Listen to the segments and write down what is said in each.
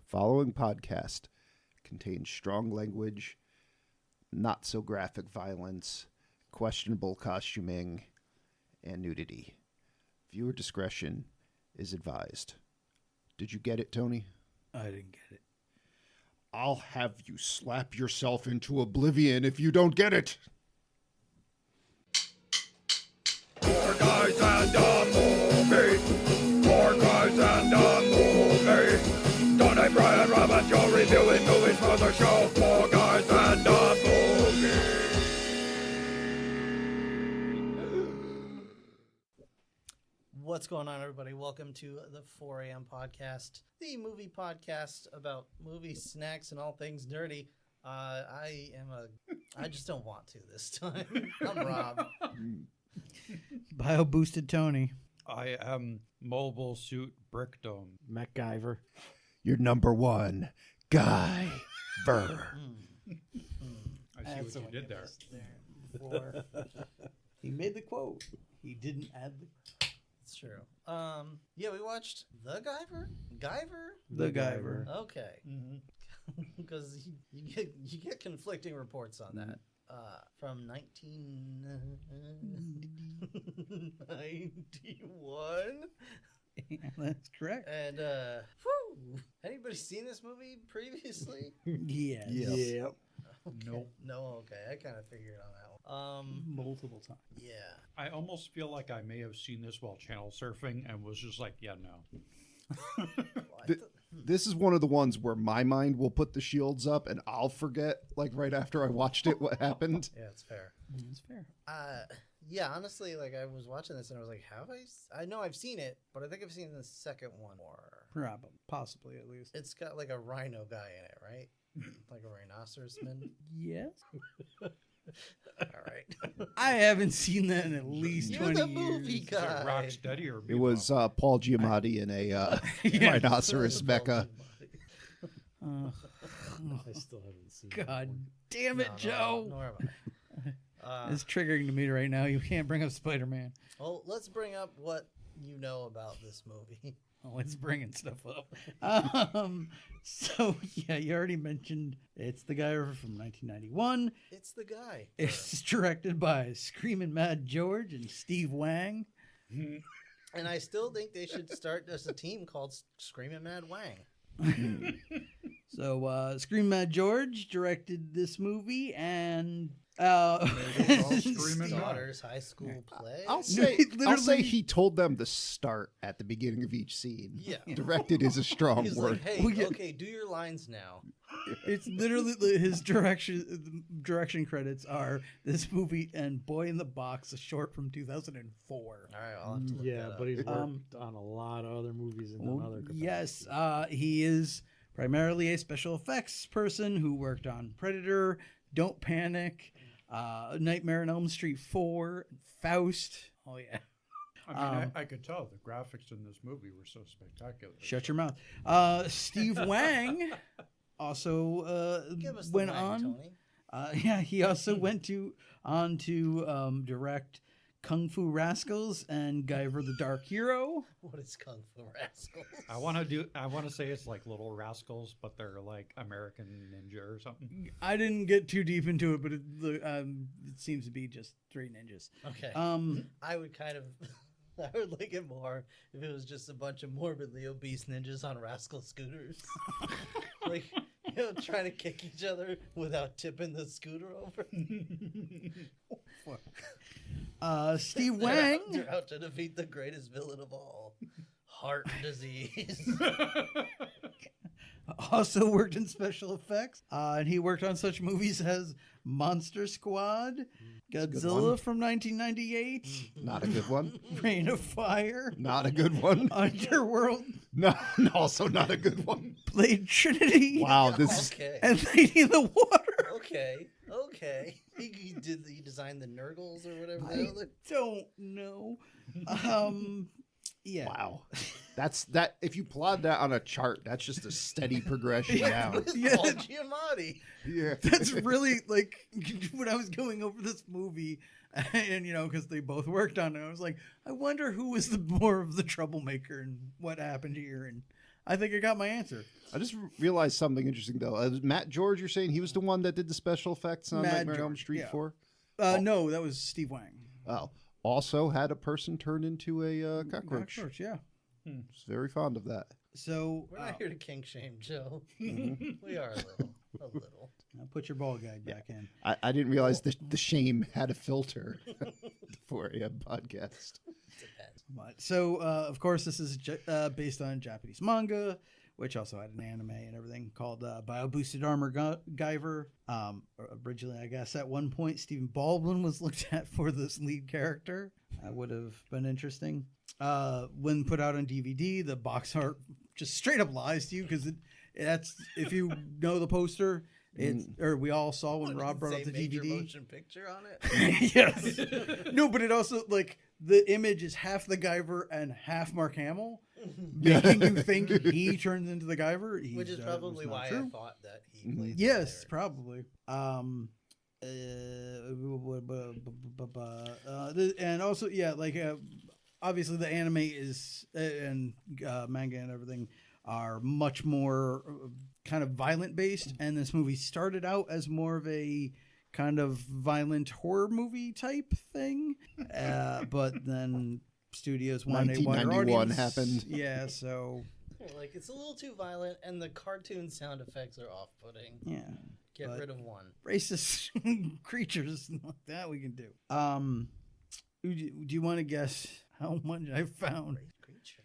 following podcast contains strong language, not so graphic violence, questionable costuming, and nudity. Viewer discretion is advised. Did you get it, Tony? I didn't get it. I'll have you slap yourself into oblivion if you don't get it. Four guys and a movie. Four guys and a movie. Tony, Brian, Robert, Joe reviewing movies for the show. Four guys and a movie. What's going on, everybody? Welcome to the 4 a.m. podcast, the movie podcast about movies, snacks, and all things nerdy. I just don't want to this time. I'm Rob. Bio boosted Tony. I am Mobile Suit Brickdome. Guyver. Your number one, Guyver. I see what you did there. Before. He made the quote. He didn't add the... It's true. Yeah, we watched The Guyver? The Guyver. Okay. Because you get conflicting reports on that. From 1991. That's correct. And anybody seen this movie previously? Yes. Yep. Okay. Nope. No, okay. I kind of figured on that one. Multiple times. Yeah. I almost feel like I may have seen this while channel surfing and was just like, yeah, no. This is one of the ones where my mind will put the shields up and I'll forget, like right after I watched it, what happened. Yeah, it's fair. It's fair. Yeah, honestly, like I was watching this and I was like, have I know I've seen it, but I think I've seen the second one more. Probably. Possibly, at least. It's got like a rhino guy in it, right? Like a rhinoceros man. Yes. All right. I haven't seen that in at least You're 20 the years. movie Is guy. it Rocksteady or It was Paul Giamatti in a rhinoceros mecha. I still haven't seen it. God damn it, Joe. Nor have I. It's triggering to me right now. You can't bring up Spider-Man. Well, let's bring up what you know about this movie. Oh, it's bringing stuff up. So, yeah, you already mentioned it's the guy from 1991. It's the guy. It's directed by Screamin' Mad George and Steve Wang. And I still think they should start as a team called Screamin' Mad Wang. So, Screamin' Mad George directed this movie, and Screamin' Mad. Daughter's high school play. I'll literally- say he told them to start at the beginning of each scene. Yeah. Directed is a strong He's word. like, hey, Well, yeah. okay, do your lines now. it's literally his direction credits are this movie and Boy in the Box, a short from 2004. All right, I'll have to look Yeah, that up. but he's worked on a lot of other movies and done other Yes, capacities. he is primarily a special effects person who worked on Predator, Don't Panic, Nightmare on Elm Street 4, Faust. Oh, yeah. I mean, I could tell the graphics in this movie were so spectacular. Shut your mouth. Steve Wang also Give us the went wang, on. Tony. Yeah, he also went on to direct Kung Fu Rascals and Guyver the Dark Hero. What is Kung Fu Rascals? I want to say it's like Little Rascals, but they're like American Ninja or something. I didn't get too deep into it, but it seems to be just three ninjas. Okay. I would like it more if it was just a bunch of morbidly obese ninjas on rascal scooters. Like, trying to kick each other without tipping the scooter over. Steve Wang. They're out to defeat the greatest villain of all, heart disease. Also worked in special effects, and he worked on such movies as Monster Squad, Godzilla from 1998, Not a good one. Reign of Fire, Not a good one. Underworld, No, also not a good one. Blade Trinity, Wow, this is Okay. and Lady in the Water. Okay. He designed the Nurgles or whatever. I don't know. Yeah. wow. That's that. If you plot that on a chart, that's just a steady progression down. With Yeah. Paul Giamatti. Yeah, That's really like when I was going over this movie, and because they both worked on it, I was like, I wonder who was the more of the troublemaker and what happened here. And I think I got my answer. I just realized something interesting, though. Matt George, you're saying he was the one that did the special effects on Matt Nightmare on Elm George, Street yeah. 4? No, that was Steve Wang. Oh. Also had a person turn into a cockroach. Cockroach, yeah. Was very fond of that. So We're not here to kink shame, Joe. We are a little. A little. I'll put your ball guide back in. I didn't realize the shame had a filter for a podcast. But, so, of course, this is based on Japanese manga, which also had an anime and everything called Bio-Boosted Armor Guyver. Originally, I guess, at one point, Stephen Baldwin was looked at for this lead character. That would have been interesting. When put out on DVD, the box art just straight up lies to you because that's if you know the poster. Or we all saw when Rob brought up the major DVD. motion picture on it. Yes. No, but it also like the image is half the Guyver and half Mark Hamill, making you think he turns into the Guyver. Which is probably why I thought that he played. Yes, probably. And also, yeah, like obviously the anime is and manga and everything are much more kind of violent based, and this movie started out as more of a kind of violent horror movie type thing, but then studios wanted a wider 1991 audience. happened. Yeah, so Like it's a little too violent, and the cartoon sound effects are off-putting. yeah, Get rid of one. racist creatures like that we can do. Do you want to guess how much I found?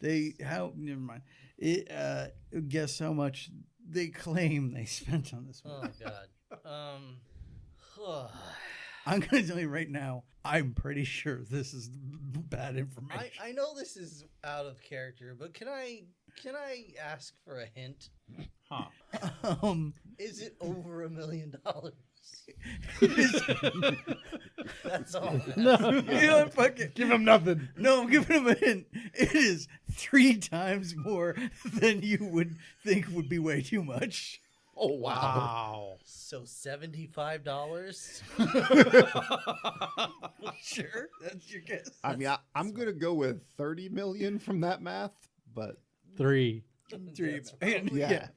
Never mind. Guess how much they claim they spent on this one. Oh God. I'm going to tell you right now, I'm pretty sure this is bad information. I know this is out of character, but can I ask for a hint? Huh. Is it over $1 million? That's all. No, You know, fuck it. give him nothing. No, I'm giving him a hint. It is 3 times more than you would think would be way too much. Oh, wow. Wow. So $75? Sure, that's your guess. I mean, I'm going to go with 30 million from that math, but 3. 3 That's million. yeah. Yeah,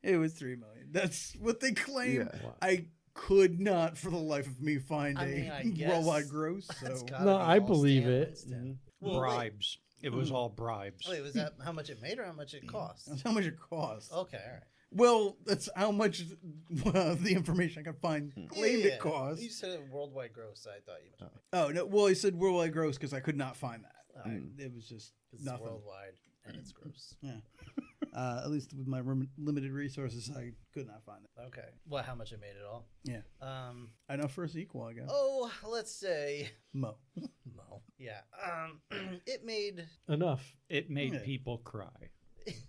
it was 3 million. That's what they claim. Yeah. I could not, for the life of me, find I a guess worldwide gross. that's So gotta No, be I all believe Stan it. Winston. Well, wait. Bribes. It was all bribes. Wait, was that how much it made or how much it cost? that's how much it costs. Okay, all right. Well, that's how much the information I can find claimed Yeah, it cost. You said worldwide gross. I thought you meant Oh no! Well, I said worldwide gross because I could not find that. Alright. It was just it's nothing. worldwide and it's gross. Yeah. At least with my limited resources, I could not find it. Okay. Well, how much it made it all? Yeah. Um. Enough for a sequel, I guess. Oh, let's say Mo. Mo. Yeah. It made Enough. It made Yeah. people cry.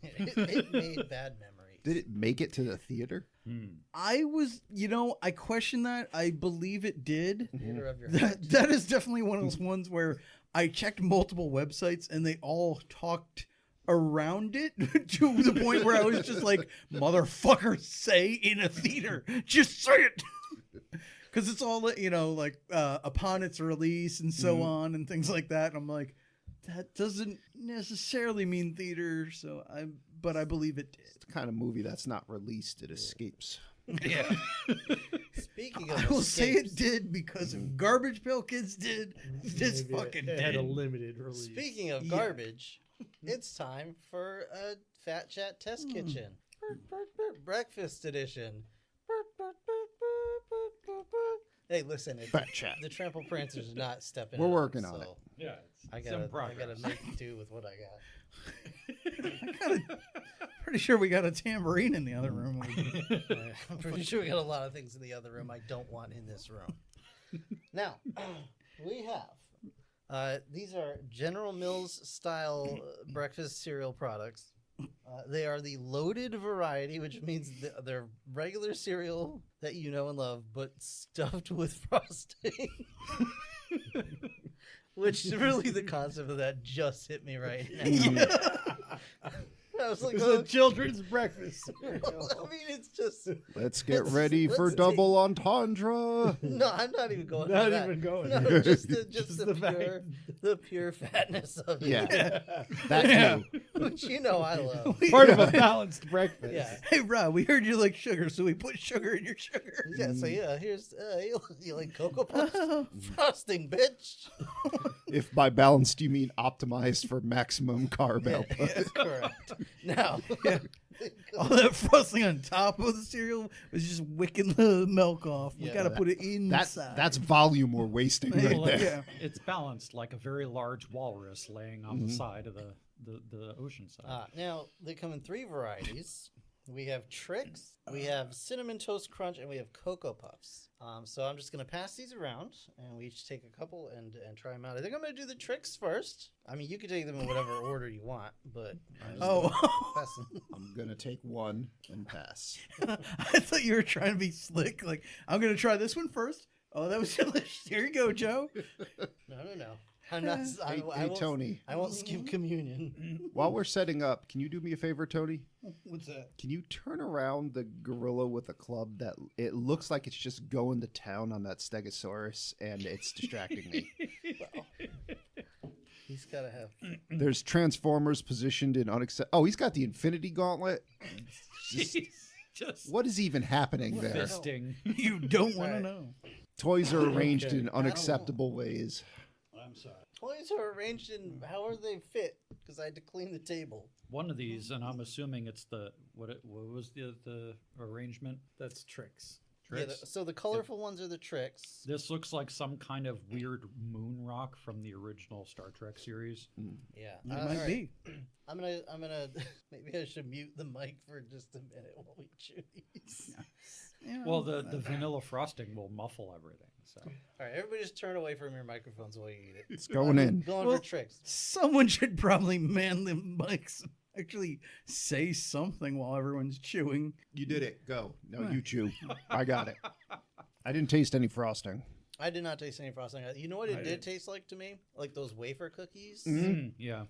it made bad memories. did it make it to the theater? I was, I question that. I believe it did. Theater of your heart. That is definitely one of those ones where I checked multiple websites and they all talked around it to the point where I was just like, motherfucker, say in a theater. Just say it. Because it's all, like upon its release and so on and things like that. And I'm like, that doesn't necessarily mean theater. But I believe it did. It's the kind of movie that's not released, it escapes. Yeah. Speaking of I will say it escapes, did because if Garbage Pail Kids did, this Maybe fucking it had a did. limited release. Speaking of Yeah. garbage, it's time for a Fat Chat Test Kitchen. Breakfast edition. Hey, listen, if Fat Chat. the Trample Prancers are not stepping We're up, working on it. Yeah. I It's gotta, in progress. make do with what I got. Pretty sure we got a tambourine in the other room. I'm pretty sure we got a lot of things in the other room I don't want in this room. Now, we have these are General Mills style breakfast cereal products. They are the loaded variety, which means they're regular cereal that you know and love, but stuffed with frosting. Which really the concept of that just hit me right now. I was like, It's oh, a children's breakfast. I mean, it's just Let's get Let's- ready for let's double entendre. no. I'm not even going. Not for that. even going. No, there. just Just the the fact. pure fatness of it. Yeah. That too. which you know I love. Part of a balanced breakfast. Yeah. Hey, Rob, we heard you like sugar, so we put sugar in your sugar. Yeah, so yeah, here's you like Cocoa Puffs? Frosting, bitch. If by balanced you mean optimized for maximum carb output. That's correct. Now, All that frosting on top of the cereal was just wicking the milk off. We Yeah, gotta put it inside. That's volume we're wasting right Well, there. yeah. It's balanced like a very large walrus laying on the side of the ocean side. now they come in 3 varieties. We have Trix, we have Cinnamon Toast Crunch, and we have Cocoa Puffs. So I'm just going to pass these around, and we each take a couple and try them out. I think I'm going to do the Trix first. I mean, you can take them in whatever order you want, but I'm just pass them. I'm going to take one and pass. I thought you were trying to be slick. Like, I'm gonna try this one first. Oh, that was delicious. Here you go, Joe. No. I'm not. Hey, Tony, I won't skip communion. while we're setting up, can you do me a favor, Tony? What's that? Can you turn around the gorilla with a club that it looks like it's just going to town on that Stegosaurus and it's distracting me? He's got to have. There's Transformers positioned in Oh, he's got the Infinity Gauntlet. Just What is even happening there? fisting. You don't want to Right. know. Toys are arranged Okay. in unacceptable ways. I'm sorry. Toys are arranged in however they fit because I had to clean the table. One of these, and I'm assuming it's what was the arrangement? That's tricks. Yeah, Tricks? so the colorful ones are the Tricks. This looks like some kind of weird moon rock from the original Star Trek series. Yeah, It all might right. be. I'm gonna. Maybe I should mute the mic for just a minute while we chew these. Yeah. Well, the vanilla frosting will muffle everything. So All right, everybody, just turn away from your microphones while you eat it. It's going in. Going Well- for Tricks. Someone should probably man the mics. Actually, say something while everyone's chewing. You did it. Go. No, you chew. I got it. I didn't taste any frosting. I did not taste any frosting. You know what it did taste like to me? Like those wafer cookies. yeah,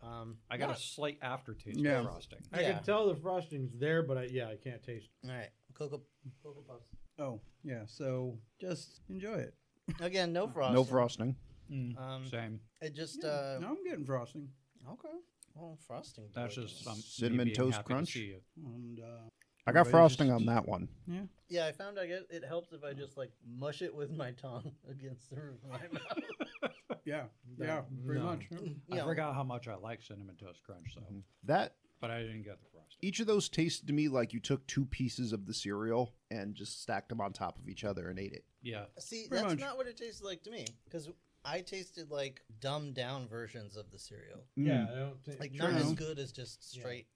I got not- a slight aftertaste Yeah. of frosting. I Yeah. can tell the frosting's there, but I can't taste it. All right, Cocoa Puffs. Oh, yeah. So just enjoy it. Again, no frosting. No frosting. Same. It just No, I'm getting frosting. okay. Well, frosting. That's delicious. just me Cinnamon being Toast happy to Crunch? see it. And I got everybody frosting just- on that one. Yeah. Yeah, I found it helps if I just like mush it with my tongue against the roof of my mouth. Yeah. Yeah. Pretty No. much. I Yeah. forgot how much I like Cinnamon Toast Crunch, so That but I didn't get the frosting. each of those tasted to me like you took 2 pieces of the cereal and just stacked them on top of each other and ate it. Yeah, See, Pretty that's much. not what it tasted like to me because I tasted like dumbed down versions of the cereal. Yeah, I don't think. Like True. not as good as just straight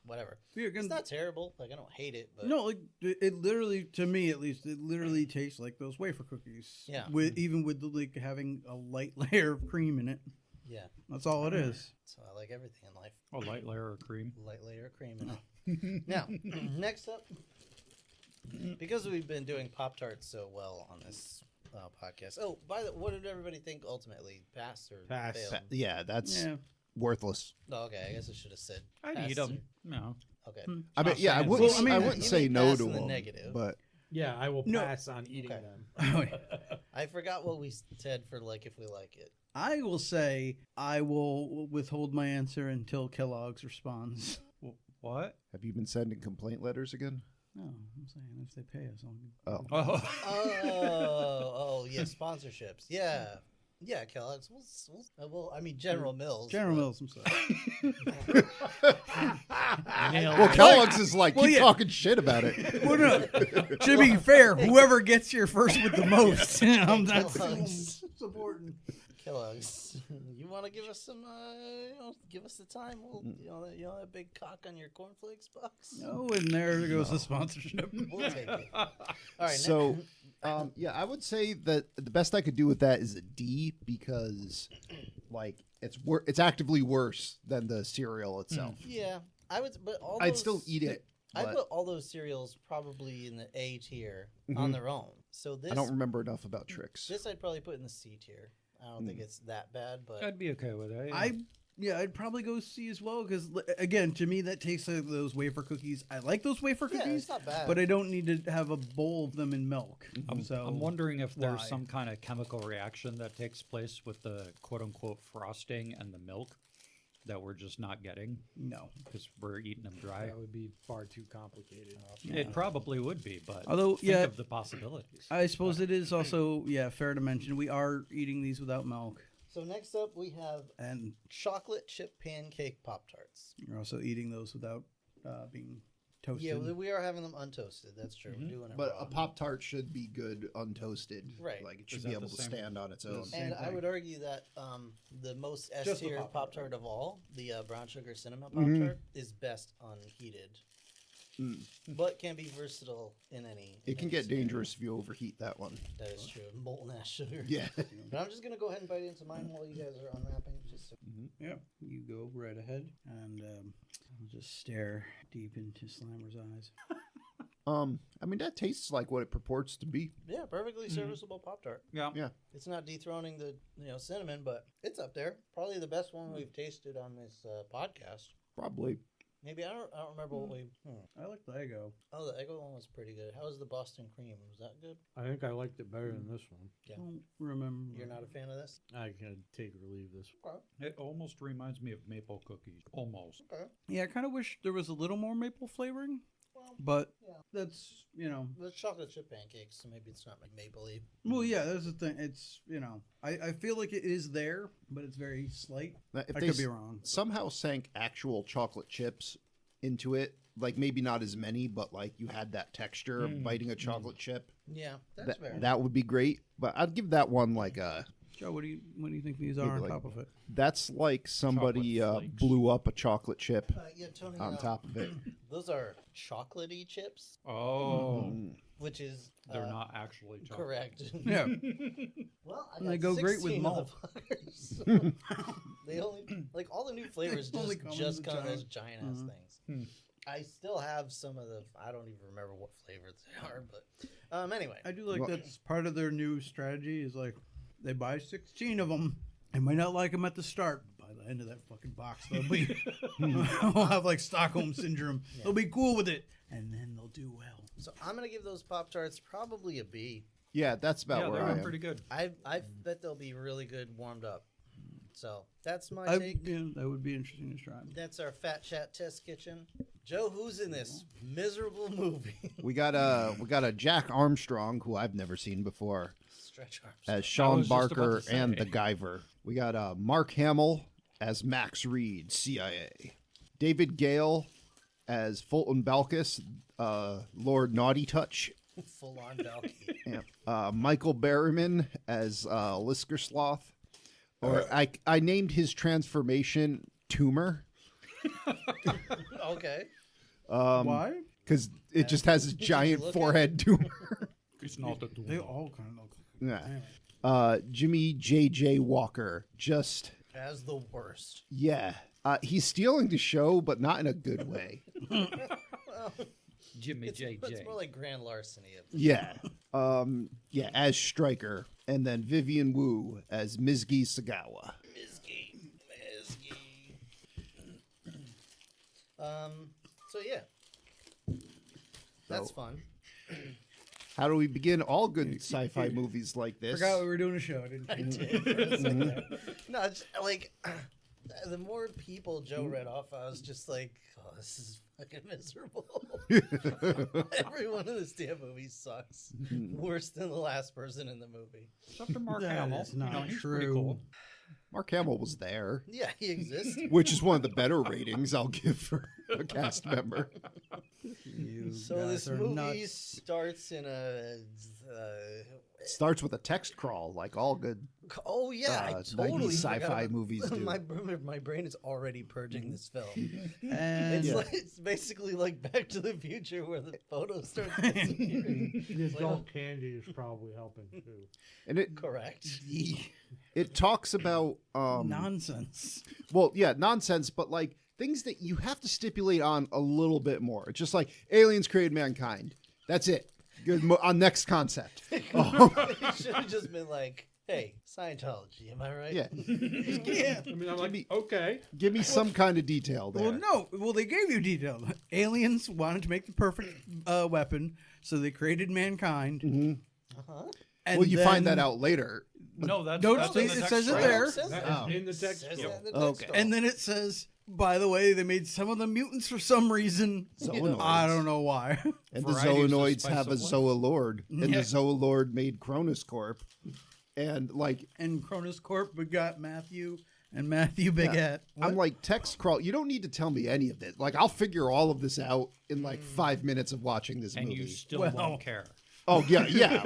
whatever. Yeah, It's not terrible. Like I don't hate it, but No, like it literally, to me at least, it literally tastes like those wafer cookies. Yeah. With even with the, like having a light layer of cream in it. yeah. That's all it is. So I like everything in life. a light layer of cream. Light layer of cream in it. Now, next up, because we've been doing Pop Tarts so well on this podcast. Oh, by the what did everybody think ultimately? Pass or Pass. fail? Yeah, that's Yeah. worthless. Oh, okay, I guess I should have said. I'd pass eat them. or- No, Okay. I mean, not yeah, I saying- wouldn't, Well, I mean, I wouldn't you say may no pass to in the them, negative. but Yeah, I will No. pass on eating Okay. them. I forgot what we said for like if we like it. I will say I will withhold my answer until Kellogg's responds. what? have you been sending complaint letters again? No, I'm saying if they pay us, I'll... Oh, Oh, yeah, sponsorships. Yeah. Yeah, Kellogg's. Well, I mean, General Mills. General but- Mills, I'm sorry. well, Kellogg's is like, Well, keep yeah. talking shit about it. Well, no. To be fair, whoever gets here first with the most, that's Kellogg's. supporting. Kellogg's. You want to give us some? Give us the time. We'll, you know that big cock on your cornflakes box. Oh, and there goes the sponsorship. We'll take it. All right. So, yeah, I would say that the best I could do with that is a D because, like, it's actively worse than the cereal itself. yeah, I would. But all I'd those- still eat it. I'd but put all those cereals probably in the A tier on their own. So this, I don't remember enough about Trix. this I'd probably put in the C tier. I don't think it's that bad, but I'd be okay with it. Yeah. I'd probably go C as well because again, to me, that tastes like those wafer cookies. I like those wafer yeah, cookies, it's not bad. but I don't need to have a bowl of them in milk. So I'm wondering if there's why? some kind of chemical reaction that takes place with the quote unquote frosting and the milk, that we're just not getting No. because we're eating them dry? That would be far too complicated. It probably would be, but Although, think yeah, of the possibilities. I suppose it is also fair to mention we are eating these without milk, So next up we have and chocolate chip pancake Pop Tarts. you're also eating those without being toasted. Yeah, we are having them untoasted. That's true. We're doing it But raw. a Pop Tart should be good untoasted. Right. Like it Is should that be the able to same- stand on its own. And I would argue that the most S Just the tier Pop-Tart, Pop Tart of all, the brown sugar cinnamon Mm-hmm. Pop Tart, is best unheated, but can be versatile in any. It can get dangerous if you overheat that one. That is true. Molten ash sugar. Yeah. But I'm just gonna go ahead and bite into mine while you guys are unwrapping. Just so. Yeah, you go right ahead, and I'll just stare deep into Slammer's eyes. I mean that tastes like what it purports to be. Yeah, perfectly serviceable Pop Tart. Yeah. Yeah. It's not dethroning the cinnamon, but it's up there. Probably the best one we've tasted on this podcast. Probably. Maybe I don't remember what we. I like the Eggo. Oh, the Eggo one was pretty good. How was the Boston cream? Was that good? I think I liked it better than this one. Yeah. Don't remember. You're not a fan of this? I can take or leave this. Okay. It almost reminds me of maple cookies. Almost. Okay. Yeah, I kind of wish there was a little more maple flavoring, Well, but yeah. that's The chocolate chip pancakes, so maybe it's not like mapley. Well, yeah, that's the thing. It's I feel like it is there, but it's very slight. If I they could be wrong. somehow sank actual chocolate chips into it, like maybe not as many, but like you had that texture of biting a chocolate chip, Yeah, that's fair. that would be great. But I'd give that one like a. Joe, what do you think these are on like- top of it? That's like somebody Chocolate flakes. blew up a chocolate chip Yeah, Tony. on top of it. Those are chocolatey chips, Oh, which is they're not actually chocolate. correct. Yeah, Well, I And they got go great with 16 of malt. the fuckers, so they only like all the new flavors They only just come in come the as giant ass things. I still have some of the. I don't even remember what flavors they are, but anyway. I do like Well- that's part of their new strategy. Is like they buy 16 of them. They might not like them at the start. By the end of that fucking box, they'll be they'll have like Stockholm syndrome. They'll be cool with it, and then they'll do well. So I'm gonna give those Pop Tarts probably a B. Yeah, that's about Yeah, where they I were am. pretty good. I bet they'll be really good warmed up. So that's my I, take. yeah, that would be interesting to try. That's our Fat Chat Test Kitchen. Joe, who's in this miserable movie? We got a Jack Armstrong who I've never seen before Stretch arms. as Sean was just about Barker to say. and the Guyver. We got Mark Hamill as Max Reed, CIA. David Gale as Fulton Balkus, Lord Naughty Touch. Full on Valky. Yeah. Michael Berryman as Lisker Sloth. Or I named his transformation Tumor Okay. Why? because it just has a Did you giant look at forehead tumor. It's not a They all kind of look. Yeah. Jimmy J.J. Walker, just, As the worst. yeah. He's stealing the show, but not in a good way. Jimmy It's more like grand larceny. Yeah. Yeah, as Stryker. And then Vivian Wu as Mizgi Sagawa. Mizgy. So yeah. That's So- fun. How do we begin all good sci-fi movies like this? Forgot we were doing a show. Didn't I did for a second there. No, it's like the more people Joe read off, I was just like, oh, this is fucking miserable. Everyone in this damn movie sucks. Worse than the last person in the movie. Except for Mark That Hamill. is not he's pretty true. cool. Mark Hamill was there, Yeah, he exists. which is one of the better ratings I'll give for a cast member. You So guys this are movie nuts. starts in a. Starts with a text crawl, like all good Oh yeah, I 90s totally sci-fi forgot about- movies do. My brain is already purging this film. And It's like it's basically like Back to the Future where the photos start disappearing. The adult candy is probably helping too. and it Correct. it talks about nonsense. well, yeah, nonsense, but like things that you have to stipulate on a little bit more. It's just like aliens created mankind. That's it. Good. On next concept. It should have just been like, "Hey, Scientology, am I right?" Yeah. Yeah. I mean, I'm like, me- okay. Give me some kind of detail there. Well, no. Well, they gave you detail. Aliens wanted to make the perfect weapon, so they created mankind. Mm-hmm. And well, you find that then- out later. No, that's, No, that's it in the text says it story. there. Says That that. is in the text. Says story. that in the Okay. text And then it says, by the way, they made some of the mutants for some reason. Zoonoids. I don't know why. And the Varieties of Zoonoids spice have a of life. Zoolord, and Yeah. the Zoolord made Cronus Corp. And like, And Cronus Corp got Matthew and Matthew Bigat. I'm like, text crawl. You don't need to tell me any of this. Like, I'll figure all of this out in like 5 minutes of watching this And movie. you still Well- won't care. Oh yeah, yeah.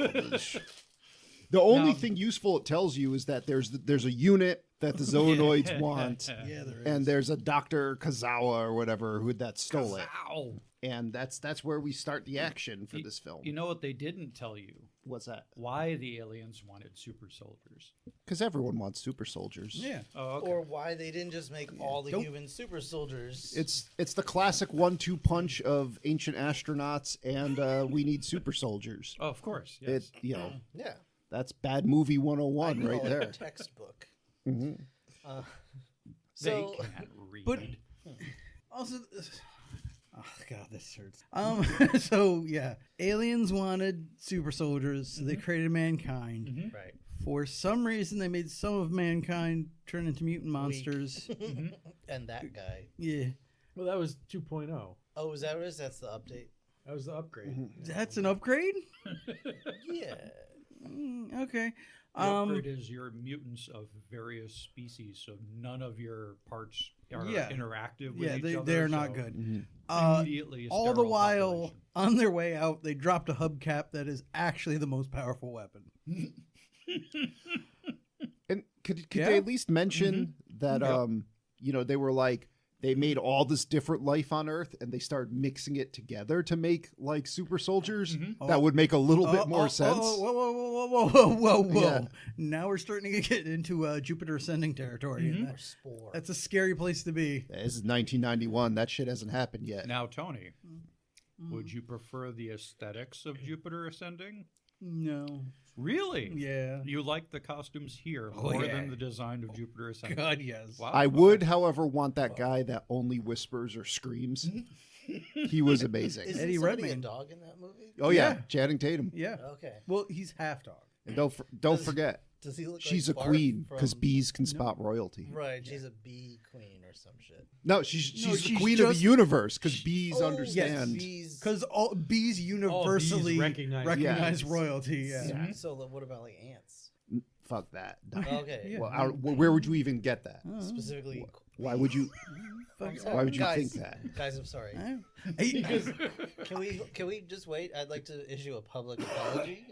The only Now- thing useful it tells you is that there's a unit that the Zoonoids want, Yeah, there is. and there's a Dr. Kazawa or whatever who that stole it, Ow. and that's where we start the action for this film. You know what they didn't tell you? What's that? Why the aliens wanted super soldiers. Because everyone wants super soldiers. Yeah. Oh, okay. Or why they didn't just make all the Don't- human super soldiers. It's the classic 1-2 punch of ancient astronauts and we need super soldiers. Oh, of course. Yes. It yeah. that's bad movie I 101 right call it there. a textbook. hmm They So can't read. But also, oh god, this hurts. So yeah, aliens wanted super soldiers, so they created mankind. right. For some reason, they made some of mankind turn into mutant monsters. And that guy. Yeah, Well, that was 2.0. Oh, is that what it is? That's the update. That was the upgrade. that's an upgrade. Yeah. Okay. The upgrade is your mutants of various species, so none of your parts are Yeah. interactive with Yeah, each other. they're not so good. Immediately, a All the sterile while, population. on their way out, they dropped a hubcap that is actually the most powerful weapon. And could Yeah. they at least mention that Yep. they were like they made all this different life on Earth and they started mixing it together to make like super soldiers? That would make a little bit more sense. Whoa, whoa, whoa, whoa, whoa, whoa, whoa! Yeah. Now we're starting to get into Jupiter ascending territory, and Or spore. that's a scary place to be. This is 1991. That shit hasn't happened yet. Now, Tony, would you prefer the aesthetics of Jupiter ascending? No, Really? yeah, You like the costumes here Oh, more yeah. than the design of Jupiter ascending? God, yes. Wow. I would, however, want that guy that only whispers or screams. He was amazing. Isn't Eddie somebody a Redmayne. dog in that movie? Oh yeah, Yeah. Channing Tatum. Yeah. Okay. Well, he's half dog. And don't forget, Does he look she's like a Barf queen because from- bees can spot royalty. Right, she's a bee queen or some shit. No, she's the she's queen of the just- universe because bees Oh, understand. bees. Because all bees universally recognize recognize bees. royalty. Yeah. So what about like ants? Fuck that. Okay. Well, where would you even get that? Specifically. Why would you? I'm Why would you guys, think that? Guys, I'm sorry. Hey, Can we just wait? I'd like to issue a public apology.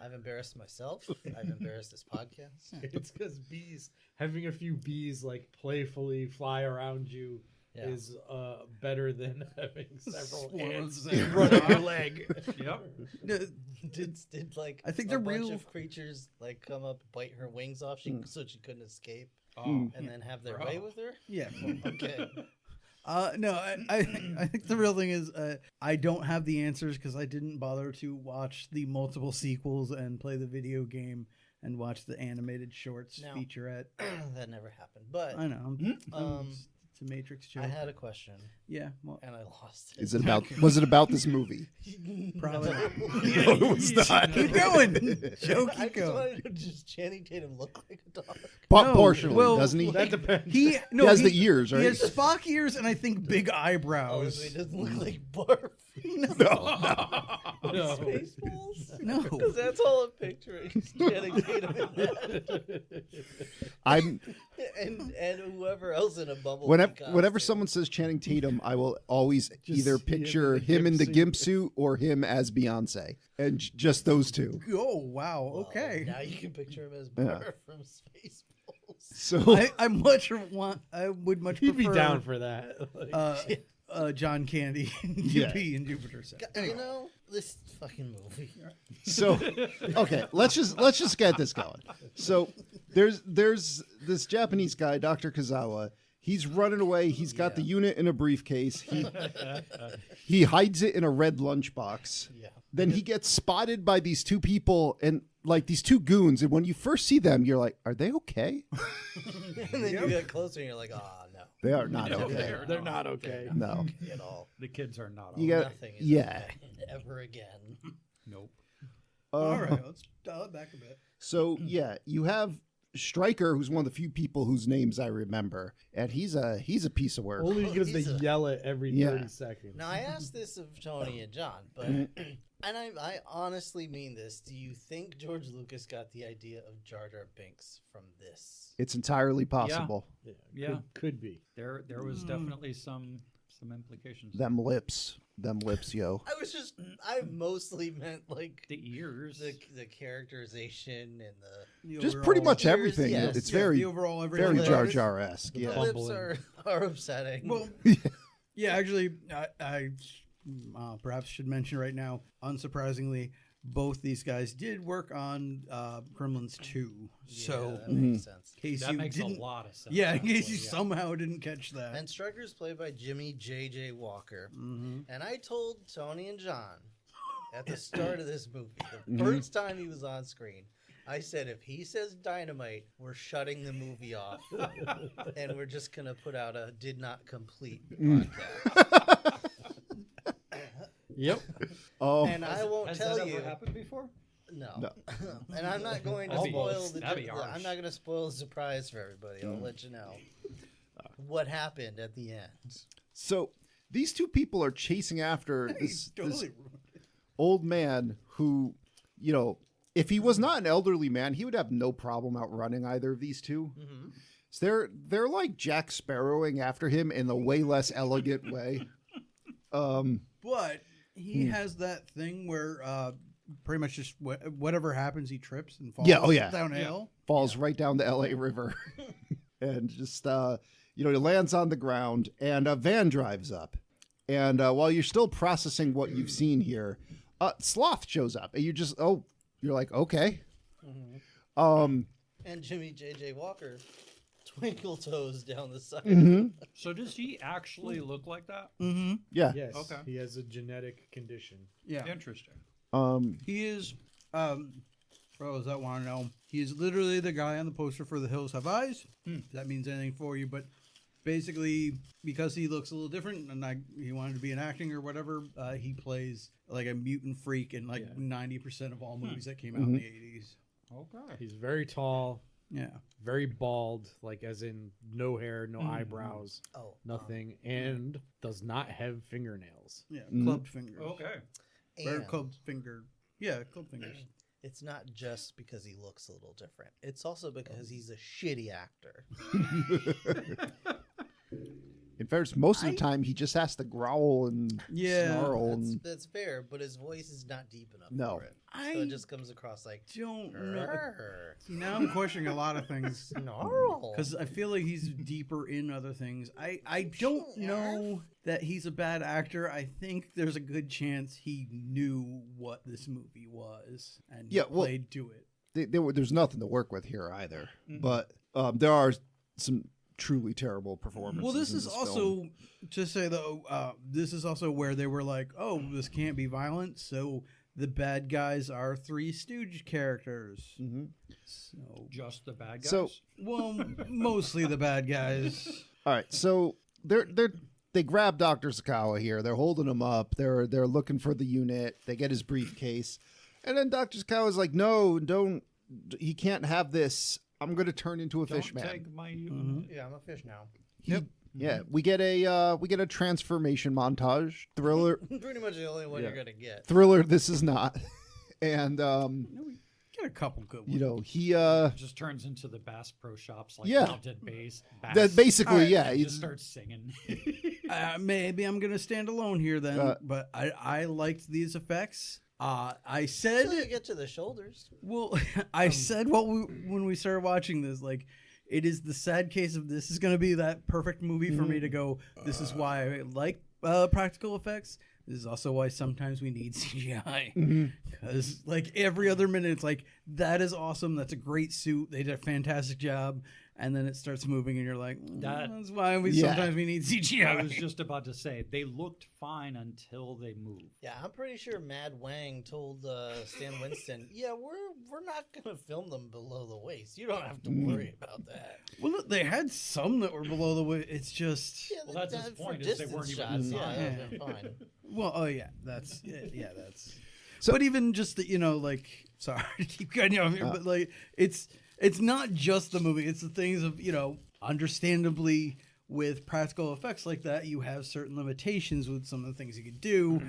I've embarrassed myself. I've embarrassed this podcast. It's because bees, having a few bees like playfully fly around you Yeah. is better than having several ants Swallows. run up your leg. Yep. Did like I think a they're bunch real- of creatures like come up, bite her wings off, so she couldn't escape, Oh, and then have their Bro. way with her. Yeah. Okay. No, I think the real thing is I don't have the answers because I didn't bother to watch the multiple sequels and play the video game and watch the animated shorts No. featurette. That never happened. But I know. It's a Matrix joke. I had a question yeah, well, and I lost it. Is it about? Was it about this movie? probably. No, it was not. Keep going. Joe, I keep just going. wanted to just Channing Tatum look like a dog. No, Partially, well, doesn't he? That depends. He has the ears, right? He has Spock ears and I think big Oh, eyebrows. so he doesn't look like Barf. No. Spaceballs? No. Because that's all I'm picturing. is Channing Tatum in that. I'm And whoever else in a bubble. whenever someone says Channing Tatum, I will always either see him picture in the him in the gimp gimp suit or him as Beyonce, and just those two. Oh wow. Okay. Now you can picture him as Yeah. Barf from Spaceballs. So I would much He'd be prefer down for that. Like, John Candy Yeah. in Jupiter. So. You know, this fucking movie. So okay, let's just get this going. So there's this Japanese guy, Dr. Kazawa. He's running away. He's got the unit in a briefcase. He hides it in a red lunchbox. Yeah. Then he gets spotted by these two people and like these two goons. And when you first see them, you're like, are they okay? And then you get closer and you're like, no. They are not No, okay. they're not okay. No. At all. The kids are not. You all got Nothing is yeah. okay ever again. Nope. All right, let's dial it back a bit. So yeah, you have Stryker, who's one of the few people whose names I remember, and he's a piece of work. Only because they He's a- yell it every Yeah. 30 seconds. Now I asked this of Tony and John, but and I honestly mean this. Do you think George Lucas got the idea of Jar Jar Binks from this? It's entirely possible. Yeah. Could be. There was definitely some implications. Them lips, yo. I mostly meant like The ears. the characterization and the Just pretty much Ears, everything. yes. It's the very overall very everything. Jar Jar-esque. The Yeah. lips Fumbling. are upsetting. Well, yeah, actually, I perhaps should mention right now, unsurprisingly, both these guys did work on Gremlins 2. So, that makes sense. in case that you makes didn't, a lot of sense. yeah, in case actually, you somehow didn't catch that. And Stryker's played by Jimmy J.J. Walker. Mhm. And I told Tony and John at the start of this movie, the first time he was on screen, I said, if he says dynamite, we're shutting the movie off. And we're just going to put out a did not complete podcast. Yep. Oh, And I won't Has tell that you. ever happened before? No. And I'm not going to That'd be- spoil that'd be I'm harsh. not going to spoil the surprise for everybody. I'll let you know what happened at the end. so these two people are chasing after this Totally. old man who, you know, if he was not an elderly man, he would have no problem outrunning either of these two. Mm-hmm. So they're like Jack Sparrowing after him in a way less elegant way. But he has that thing where pretty much just whatever happens, he trips and falls Yeah, oh, yeah. downhill. Falls right down the LA River and just, he lands on the ground and a van drives up. And while you're still processing what you've seen here, Sloth shows up and you're like, okay. And Jimmy J.J. Walker twinkle toes down the side. Mm-hmm. So does he actually look like that? Mm-hmm. Yeah. Yes. Okay. He has a genetic condition. Yeah. Interesting. He is, for those that want to know, he is literally the guy on the poster for The Hills Have Eyes. If that means anything for you, but basically, because he looks a little different and he wanted to be in acting or whatever, he plays like a mutant freak in like 90% of all movies that came out in the 80s. Okay. He's very tall, Yeah. very bald, like as in no hair, no eyebrows, Oh, nothing, and does not have fingernails. Yeah. Clubbed fingers. Okay. Or and clubbed finger. Yeah, clubbed fingers. it's not just because he looks a little different. It's also because he's a shitty actor. In fact, most of the time he just has to growl and snarl. And, That's fair, but his voice is not deep enough No. for it. So it just comes across like Don't know. "Grr, See, now I'm questioning a lot of things. snarl. Because I feel like he's deeper in other things. I don't know that he's a bad actor. I think there's a good chance he knew what this movie was and Yeah, well, played to it. there's nothing to work with here either. But there are some truly terrible performances. Well, this in is film. also, to say though, this is also where they were like, oh, this can't be violent, so the bad guys are Three Stooge characters. Mm-hmm. So, Just the bad guys? So- well, mostly the bad guys. All right, so they grab Dr. Sakawa here. They're holding him up. They're looking for the unit. They get his briefcase, and then Dr. Sakawa's like, "No, don't. He can't have this. I'm going to turn into a Don't fish man." take my Yeah, I'm a fish now. Yeah, we get a transformation montage. Thriller. Pretty much the only one you're gonna get. Thriller. This is not. And Get a couple good ones. he just turns into the Bass Pro Shops like Yeah. mounted bass. that basically All right, yeah. He He's, just starts singing. Maybe I'm gonna stand alone here then, but I liked these effects. I said, Until you get to the shoulders. well, I said when we started watching this, like, it is the sad case of this is gonna be that perfect movie for me to go. This is why I like practical effects. This is also why sometimes we need CGI because, like, every other minute, it's like that is awesome. That's a great suit. They did a fantastic job. And then it starts moving, and you're like, that's why sometimes we need CGI. I was just about to say, they looked fine until they moved. Yeah, I'm pretty sure Mad Wang told Stan Winston, "Yeah, we're not gonna film them below the waist. You don't have to worry about that." Well, look, they had some that were below the waist. It's just, Yeah, Well, that's his for point, is they distance weren't even shots, designed. yeah, that'd been fine. well, oh yeah, that's. But even just the, like, sorry to keep cutting you off here, but like it's not just the movie. It's the things of, understandably with practical effects like that, you have certain limitations with some of the things you can do,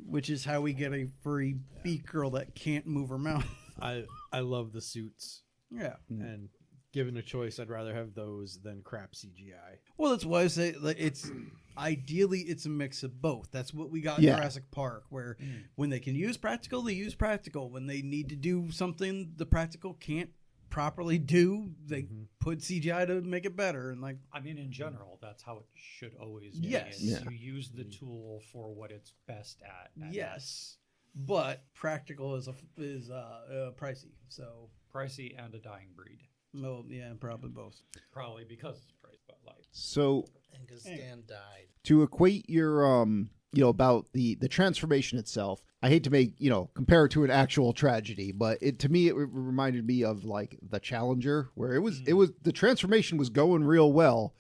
which is how we get a furry beak girl that can't move her mouth. I love the suits. Yeah. And given a choice, I'd rather have those than crap CGI. Well, that's why I say like, it's a mix of both. That's what we got in Jurassic Park, where when they can use practical, they use practical. When they need to do something the practical can't properly do, they put CGI to make it better. And like, I mean, in general, that's how it should always be. Yes. You use the tool for what it's best at. Yes, but practical is pricey. So Pricey and a dying breed. well, yeah, probably both. Probably because it's priced, but like. So And because Stan died. to equate your about the transformation itself, I hate to make compare it to an actual tragedy, but to me it reminded me of like the Challenger, where it was the transformation was going real well,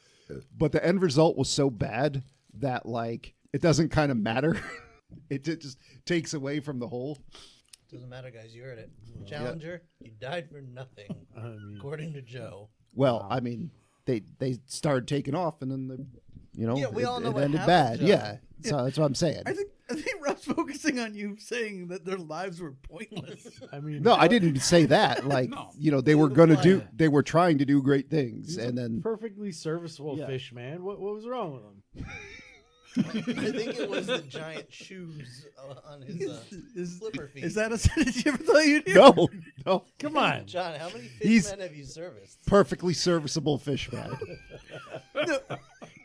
but the end result was so bad that like it doesn't kind of matter. It just takes away from the whole. Doesn't matter, guys. You heard it. Challenger, you died for nothing, according to Joe. Well, I mean, they started taking off, and then we all know it what ended happened, bad. Joe. Yeah, so that's what I'm saying. I think Rob's focusing on you saying that their lives were pointless. I mean, No, I didn't say that. Like, No. they were they were trying to do great things, and then perfectly serviceable fish, man. What was wrong with him? I think it was the giant shoes on his slipper feet. Is that a sentence you ever thought you'd hear? no, Come on. John, how many He's- fishmen have you serviced? perfectly serviceable fish man. No,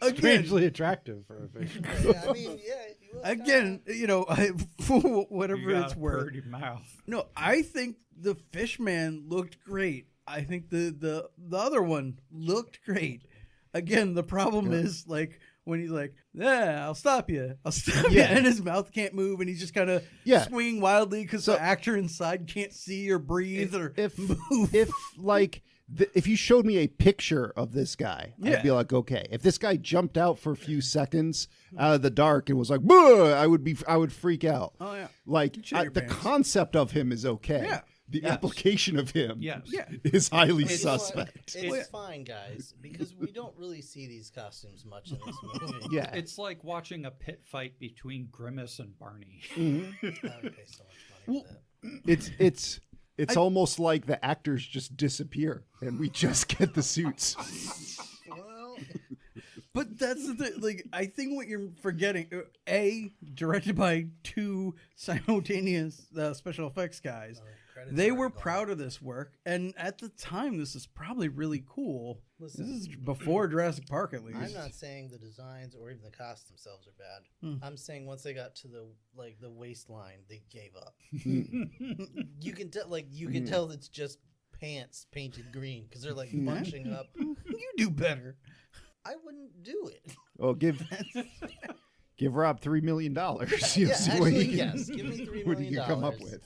again, Strangely attractive for a fish. Yeah, I mean, yeah. he was again, for whatever You got it's a worth. pretty mouth. No, I think the fish man looked great. I think the other one looked great. Again, the problem is like when he's like, "Yeah, I'll stop you," and his mouth can't move, and he's just kind of swinging wildly because the actor inside can't see or breathe or move. If you showed me a picture of this guy, I'd be like, okay. If this guy jumped out for a few seconds out of the dark and was like, "Boo," I would freak out. Oh yeah, Like your the pants. concept of him is okay. Yeah. The application of him Yes. is highly It's suspect. Fine. It's fine, guys, because we don't really see these costumes much in this movie. Yeah. It's like watching a pit fight between Grimace and Barney. I would pay so much money for that. It's almost like the actors just disappear and we just get the suits. Well, but that's the thing. Like, I think what you're forgetting, directed by two simultaneous special effects guys. They were proud of this work, and at the time, this is probably really cool. Listen, This is before Jurassic Park, at least. I'm not saying the designs or even the costumes themselves are bad. I'm saying once they got to the waistline, they gave up. You can tell, tell it's just pants painted green because they're like bunching up. You do better. I wouldn't do it. Well, give Rob $3 million. Yeah, actually, yes. Give me $3 million. What do you come up with?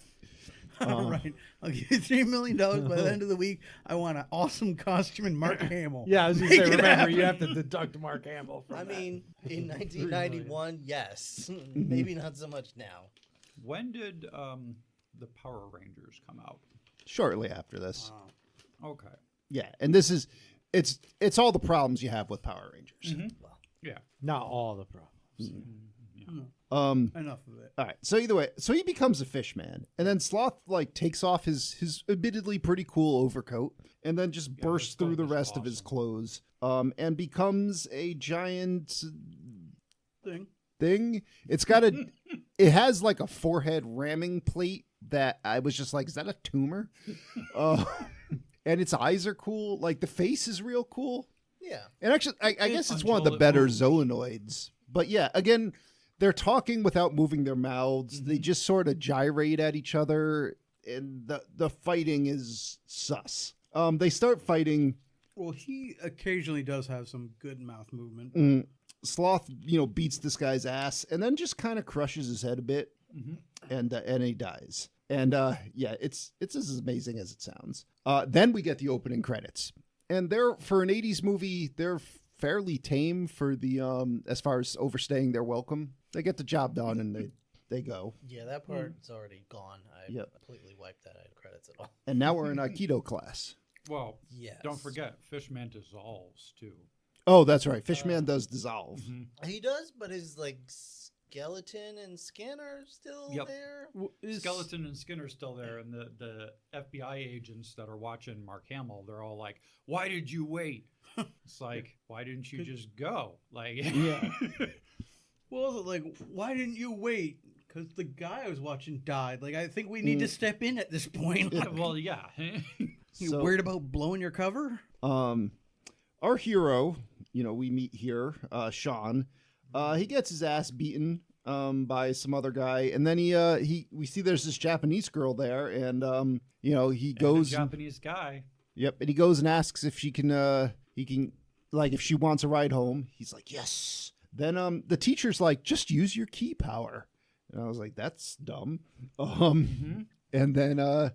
All right, I'll give you $3 million by the end of the week. I want an awesome costume and Mark Hamill. Yeah, I was going to say, remember, you have to deduct Mark Hamill from I that. mean, in 1991, yes. Maybe not so much now. When did the Power Rangers come out? Shortly after this. Okay. Yeah, and this is it's all the problems you have with Power Rangers. Yeah. Not all the problems. Enough of it. All right. So either way, so he becomes a fish man, and then Sloth takes off his admittedly pretty cool overcoat, and then just bursts through the rest of his clothes, and becomes a giant thing. It's got it has like a forehead ramming plate that I was just like, is that a tumor? And its eyes are cool. Like the face is real cool. Yeah. And actually, I guess it's one of the better zoonoids. But yeah, again, they're talking without moving their mouths. They just sort of gyrate at each other, and the fighting is sus. They start fighting. Well, he occasionally does have some good mouth movement. Sloth, beats this guy's ass, and then just kind of crushes his head a bit, and he dies. And yeah, it's as amazing as it sounds. Then we get the opening credits, and they're for an '80s movie. They're fairly tame for the as far as overstaying their welcome. They get the job done, and they go. Yeah, that part's already gone. I Yep. completely wiped that out of credits at all. And now we're in Aikido class. Well, Yes. don't forget, Fishman dissolves too. Oh, that's right. Fishman does dissolve. He does, but his like skeleton and skin are still Yep. there. Skeleton and Skin are still there, and the FBI agents that are watching Mark Hamill, they're all like, "Why did you wait?" It's like, why didn't you just go? Like, Yeah. Well, like, why didn't you wait? Because the guy I was watching died. Like, I think we need to step in at this point. well, yeah. You So- worried about blowing your cover? Our hero, we meet here, Sean. He gets his ass beaten by some other guy, and then we see there's this Japanese girl there, and he goes. Japanese guy. Yep, and he goes and asks if he can like if she wants a ride home. He's like, yes. Then the teacher's like, just use your ki power, and I was like, that's dumb. And then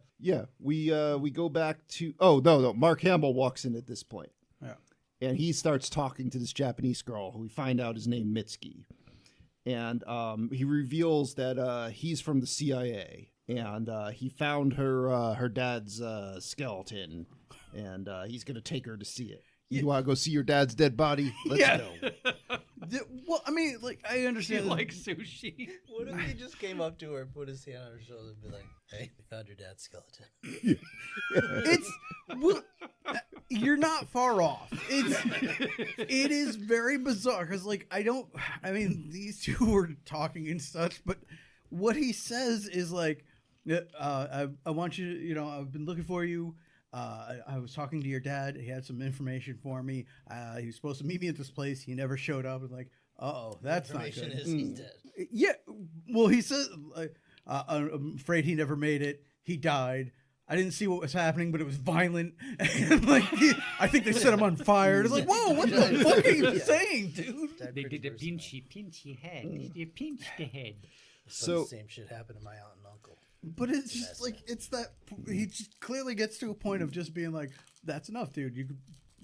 we go back to no, Mark Hamill walks in at this point. Yeah. And he starts talking to this Japanese girl who we find out is named Mitsuki. And he reveals that he's from the CIA. And he found her dad's skeleton. And he's going to take her to see it. You want to go see your dad's dead body? Let's go. Well, I mean, like, I She understand. likes sushi. What if he just came up to her, put his hand on her shoulder, and be like, "Hey, we found your dad's skeleton." It's well, you're not far off. It is very bizarre because like I mean these two were talking and such, but what he says is like, I want you to, I've been looking for you. I was talking to your dad. He had some information for me. He was supposed to meet me at this place. He never showed up. I was like, oh, that's not Information good. is he's dead. Yeah, well, he says, I'm afraid he never made it. He died. I didn't see what was happening, but it was violent. And I think they set him on fire. It's like, whoa, what the fuck are you saying, dude? Died They pretty did a gruesomely. pinchy head. They pinched the head. So the same shit happened to my aunt and uncle. But it's just like, it's that, he just clearly gets to a point of just being like, that's enough, dude. You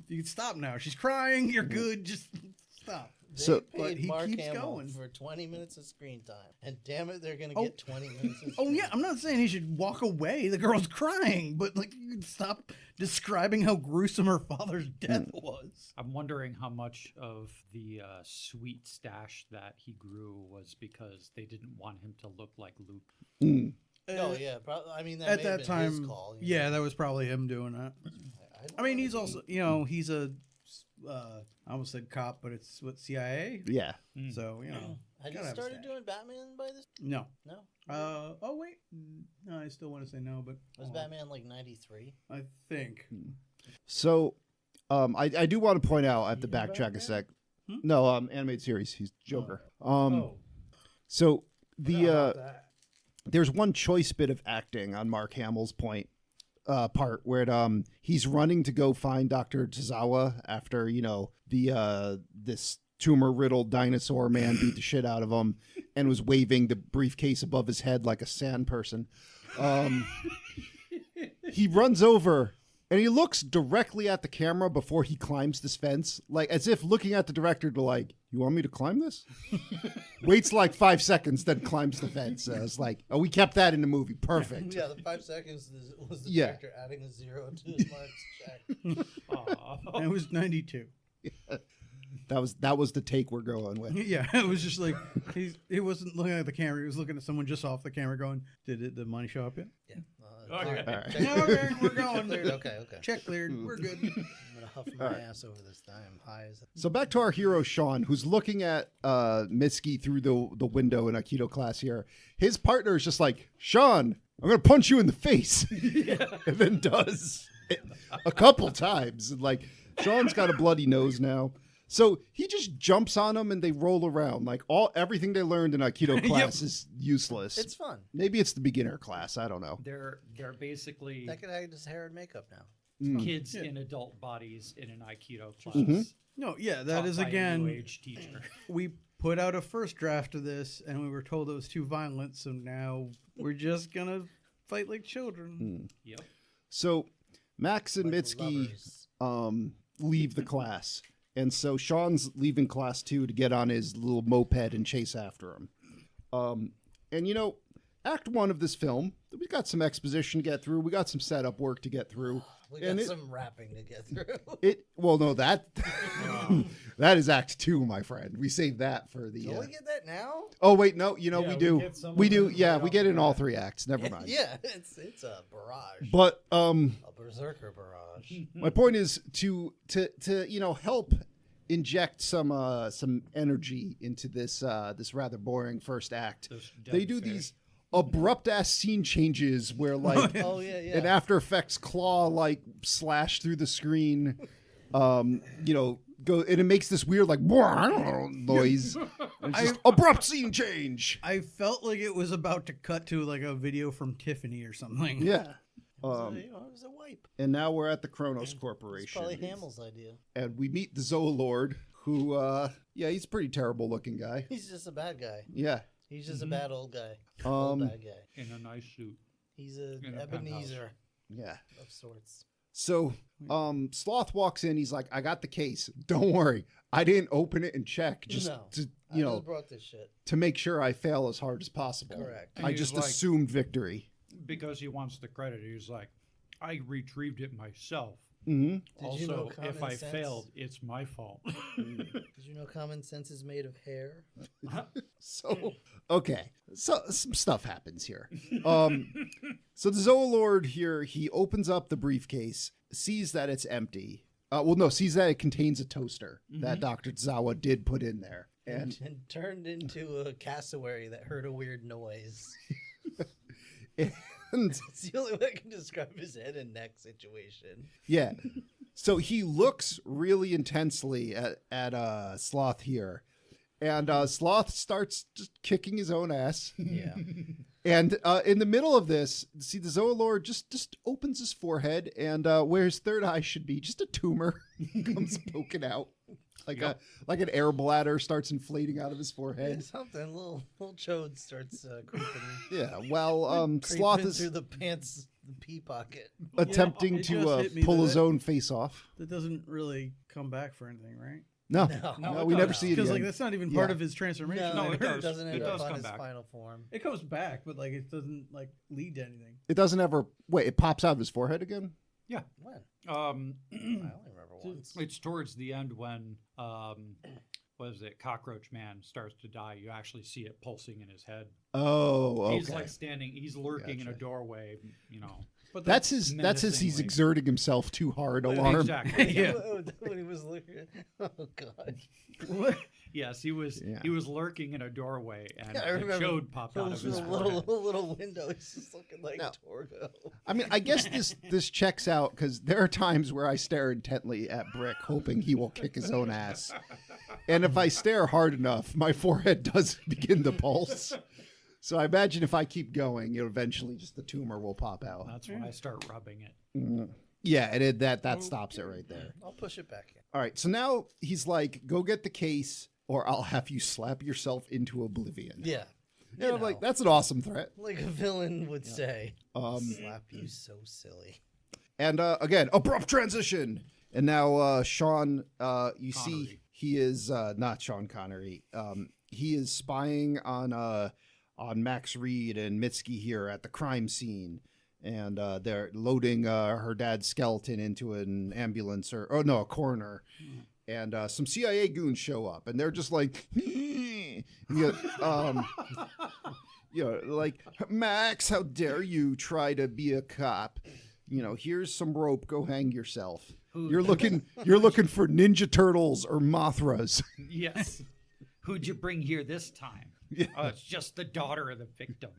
can stop now. She's crying. You're good. Just stop. They So- But paid he Mark keeps Hamill going. for 20 minutes of screen time, and damn it, they're gonna Oh. get 20 minutes. Of Oh screen yeah, I'm not saying he should walk away. The girl's crying, but like you can stop describing how gruesome her father's death was. I'm wondering how much of the sweet stash that he grew was because they didn't want him to look like Luke. No, yeah, I mean that At may have that been his time, call. yeah, that was probably him doing that. I mean, he's also, he's a, I almost said cop, but it's what, CIA. yeah. So Had you gotta have a started stash. doing Batman by this? No. No, Oh wait, no, I still want to say no, but was Batman like 93? I think. So I do want to point out, I have to backtrack a sec. No, animated series. He's Joker. So the there's one choice bit of acting on Mark Hamill's part where he's running to go find Dr. Tozawa after this tumor riddled dinosaur man beat the shit out of him and was waving the briefcase above his head like a sand person. He runs over and he looks directly at the camera before he climbs this fence, like as if looking at the director to like, you want me to climb this? Waits like 5 seconds, then climbs the fence. I was like, oh, we kept that in the movie. Perfect. Yeah, the 5 seconds was the Yeah. director adding a 0 to his marks check. And it was 92. That was the take we're going with. Yeah, it was just like he wasn't looking at the camera. He was looking at someone just off the camera, going, "Did the money show up yet?" Yeah. Okay. All right. Check No, cleared. we're going. Cleared. Okay. Check cleared. We're good. I'm gonna huff my ass over this time. High as So back to our hero Sean, who's looking at Mitsuki through the window in Aikido class here. His partner is just like, Sean, I'm gonna punch you in the face, and then does it a couple times. And like Sean's got a bloody nose now. So he just jumps on him and they roll around. Like everything they learned in Aikido class is useless. It's fun. Maybe it's the beginner class. I don't know. They're basically That could act as hair and makeup now. kids in adult bodies in an Aikido class. No, yeah, that taught is by a again. new age teacher. We put out a first draft of this, and we were told it was too violent. So now we're just gonna fight like children. Yep. So Max and Like Mitsuki lovers. leave the class. And so Sean's leaving class too to get on his little moped and chase after him. And, Act 1 of this film, we got some exposition to get through. We got some setup work to get through. We got some rapping to get through. That is Act 2, my friend. We saved that for the... Don't we get that now? Oh, wait, no, we we do. get some We of do, them yeah, right we off get the in all bat. 3 acts. Never mind. Yeah, it's a barrage. But A berserker barrage. my point is to help inject some energy into this rather boring first act. This dead They do fish. these abrupt ass scene changes where like Oh, yeah. an After Effects claw like slash through the screen, go and it makes this weird like noise. And it's just abrupt scene change. I felt like it was about to cut to like a video from Tiffany or something. Yeah. It was a wipe. And now we're at the Kronos It's Corporation. probably Hamill's idea. And we meet the Zoolord, who, he's a pretty terrible looking guy. He's just a bad guy. Yeah. He's just a bad old guy. Old bad guy. in a nice suit. He's an in a Ebenezer Yeah. of sorts. So, Sloth walks in. He's like, I got the case. Don't worry. I didn't open it and check. Just No. to, I just brought this shit. to make sure I fail as hard as possible. Correct. And I he's just like- assumed victory. Because he wants the credit. He's like, I retrieved it myself. Mm-hmm. Did you know Also, common if I sense? failed, it's my fault. Did you know common sense is made of hair? So, okay. So, some stuff happens here. So the Zoolord here, he opens up the briefcase, sees that it's empty. Sees that it contains a toaster that Dr. Zawa did put in there. And And turned into a cassowary that heard a weird noise. and It's the only way I can describe his head and neck situation. yeah. So he looks really intensely at Sloth here. And Sloth starts just kicking his own ass. Yeah. And in the middle of this, see the Zoolord just opens his forehead, and where his third eye should be, just a tumor comes poking out. Like an air bladder starts inflating out of his forehead. Something, little chode starts creeping. Yeah, well, Creeping Sloth is through the pants, the pee pocket. attempting it to just hit me pull that his own face off. That doesn't really come back for anything, right? No, No, we it never does. see it Because again. like that's not even part Yeah. of his transformation. No, Like, it does. doesn't It end does up on come his back. final form. It comes back, but like it doesn't like lead to anything. It doesn't ever wait. It pops out of his forehead again. Yeah. When? Um, I only remember once. it's towards the end when, Cockroach Man starts to die. You actually see it pulsing in his head. Oh, okay. He's like he's lurking in a Gotcha. doorway, But that's his. That's his. He's menacingly. exerting himself too hard. Alarm. Exactly. Yeah. When he was looking. Oh God. Yes, he was. Yeah. He was lurking in a doorway, and Yeah, I a remember. chode popped out of Those his little forehead. window. He's just looking like No. Torgo. I mean, I guess this checks out because there are times where I stare intently at Brick, hoping he will kick his own ass, and if I stare hard enough, my forehead does begin to pulse. So I imagine if I keep going, eventually just the tumor will pop out. That's when I start rubbing it. Yeah, and that stops it right there. I'll push it back in. All right, so now he's like, "Go get the case, or I'll have you slap yourself into oblivion." Yeah. Yeah, You I'm like, know, that's an awesome threat. like a villain would say. Slap you so silly. And again, abrupt transition. And now Sean, you see, Connery. he is not Sean Connery. He is spying on Max Reed and Mitski here at the crime scene, and they're loading her dad's skeleton into an ambulance a coroner. And some CIA goons show up, and they're just like, like, Max, how dare you try to be a cop? Here's some rope. Go hang yourself. You're looking for Ninja Turtles or Mothras. Yes. Who'd you bring here this time? Yeah. Oh, it's just the daughter of the victim.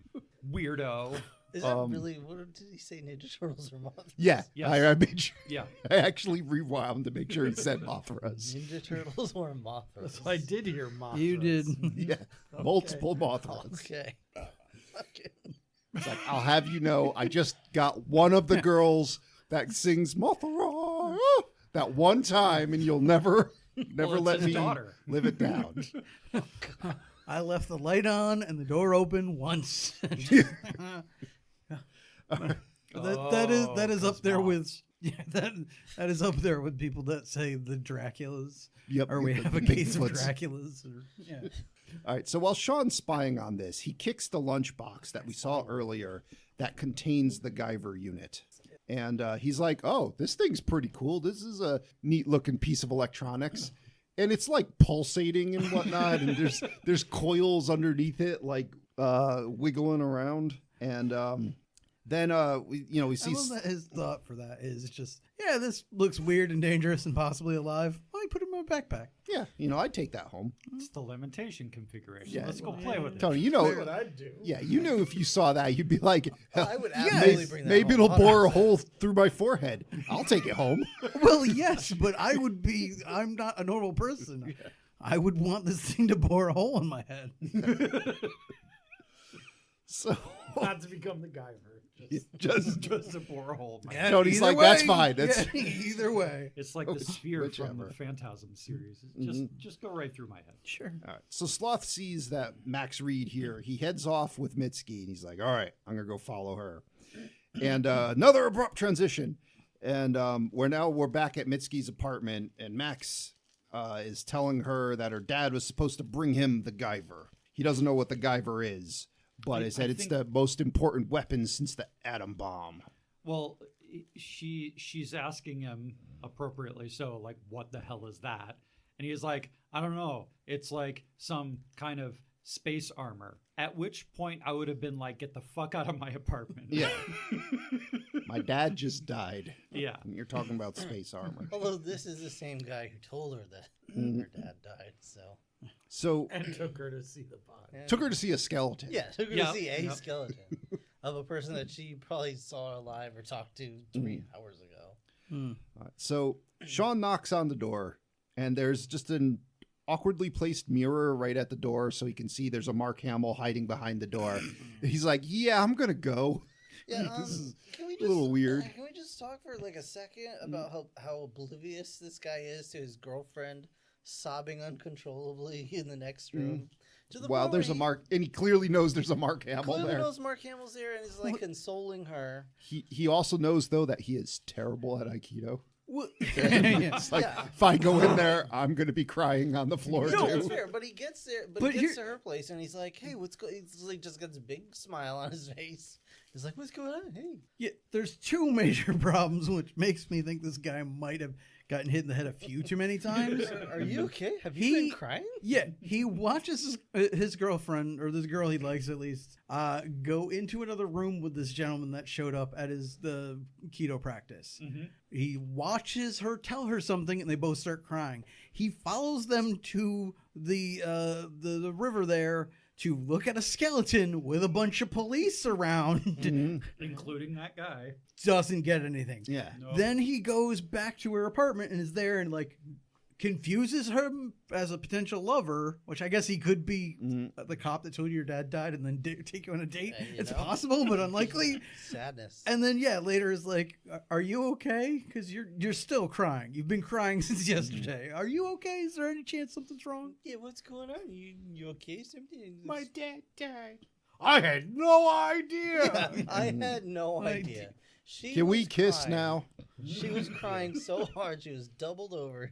Weirdo. Is that really, what did he say, Ninja Turtles or Mothras? Yeah, Yes. I made sure. Yeah. I actually rewound to make sure he said Mothras. Ninja Turtles or Mothras? I did hear Mothra. You did. Yeah, multiple Mothras. Okay. Okay. It's like, I'll have you know, I just got one of the girls that sings Mothra that one time, and you'll never it's let his me daughter. live it down. I left the light on and the door open once. that is up there with that is up there with people that say the Draculas. Yep. Or we the have a case of Bigfoots. Draculas. Or, yeah. All right. So while Sean's spying on this, he kicks the lunchbox that we saw earlier that contains the Guyver unit. And he's like, oh, this thing's pretty cool. This is a neat looking piece of electronics. And it's like pulsating and whatnot. And there's coils underneath it, like wiggling around. And then we see. I love that his thought for that is just, yeah, this looks weird and dangerous and possibly alive. Let me put it in my backpack. Yeah, I'd take that home. It's the limitation configuration. Yeah. Let's go play with it. Tony, That's what I'd do. Yeah, if you saw that, you'd be like, I would Yes. absolutely bring that maybe home. it'll bore a 100%. hole through my forehead. I'll take it home. Well, yes, but I'm not a normal person. I would want this thing to bore a hole in my head. So Not to become the Guyver. Just a borehole. Yeah, Tony's either like, that's way. fine. That's Yeah, either way. It's like the sphere from the Whichever. Phantasm series. Just go right through my head. Sure. all right. So Sloth sees that Max Reed here. He heads off with Mitski, and he's like, all right, I'm gonna go follow her. And another abrupt transition. And we're back at Mitski's apartment, and Max is telling her that her dad was supposed to bring him the Guyver. He doesn't know what the Guyver is, but he said it's the most important weapon since the atom bomb. Well, she's asking him appropriately so, like, what the hell is that? And he's like, I don't know. It's like some kind of space armor. At which point I would have been like, get the fuck out of my apartment. Yeah. My dad just died. Yeah. And you're talking about space armor. Although this is the same guy who told her that her dad died, so So And took her to see the body. took her to see a skeleton. yeah, took her Yep, to see a yep. skeleton of a person that she probably saw alive or talked to 3 hours ago. All right, so Sean knocks on the door, and there's just an awkwardly placed mirror right at the door, so he can see there's a Mark Hamill hiding behind the door. He's like, "Yeah, I'm gonna go." Yeah, This is can we a little weird. Can we just talk for like a second about how oblivious this guy is to his girlfriend sobbing uncontrollably in the next room? To the Well, point there's where a Mark, and he clearly knows there's a Mark Hamill Clearly there. knows Mark Hamill's there and is like consoling her. He also knows though that he is terrible at Aikido. Well, It's like, Yeah. if I go in there, I'm gonna be crying on the floor No, too. it's fair, but he gets there. But But he gets here- to her place and he's like, "Hey, what's going?" He's like, just got this big smile on his face. He's like, "What's going on? Hey." yeah, there's two major problems, which makes me think this guy might have gotten hit in the head a few too many times. Are you okay? Have you been crying? Yeah, he watches his girlfriend, or this girl he likes at least, go into another room with this gentleman that showed up at the keto practice. Mm-hmm. He watches her tell her something, and they both start crying. He follows them to the river there to look at a skeleton with a bunch of police around. Including that guy. Doesn't get anything. Yeah. Nope. Then he goes back to her apartment and is there and like confuses him as a potential lover, which I guess he could be the cop that told you your dad died and then take you on a date. You It's know? possible, but unlikely. Sadness. And then later is like, "Are you okay? Because you're still crying. You've been crying since yesterday. Are you okay? Is there any chance something's wrong?" Yeah, what's going on? You okay? Something? My dad died. I had no idea. Yeah, I had no idea. Can we was kiss crying. now? She was crying so hard she was doubled over.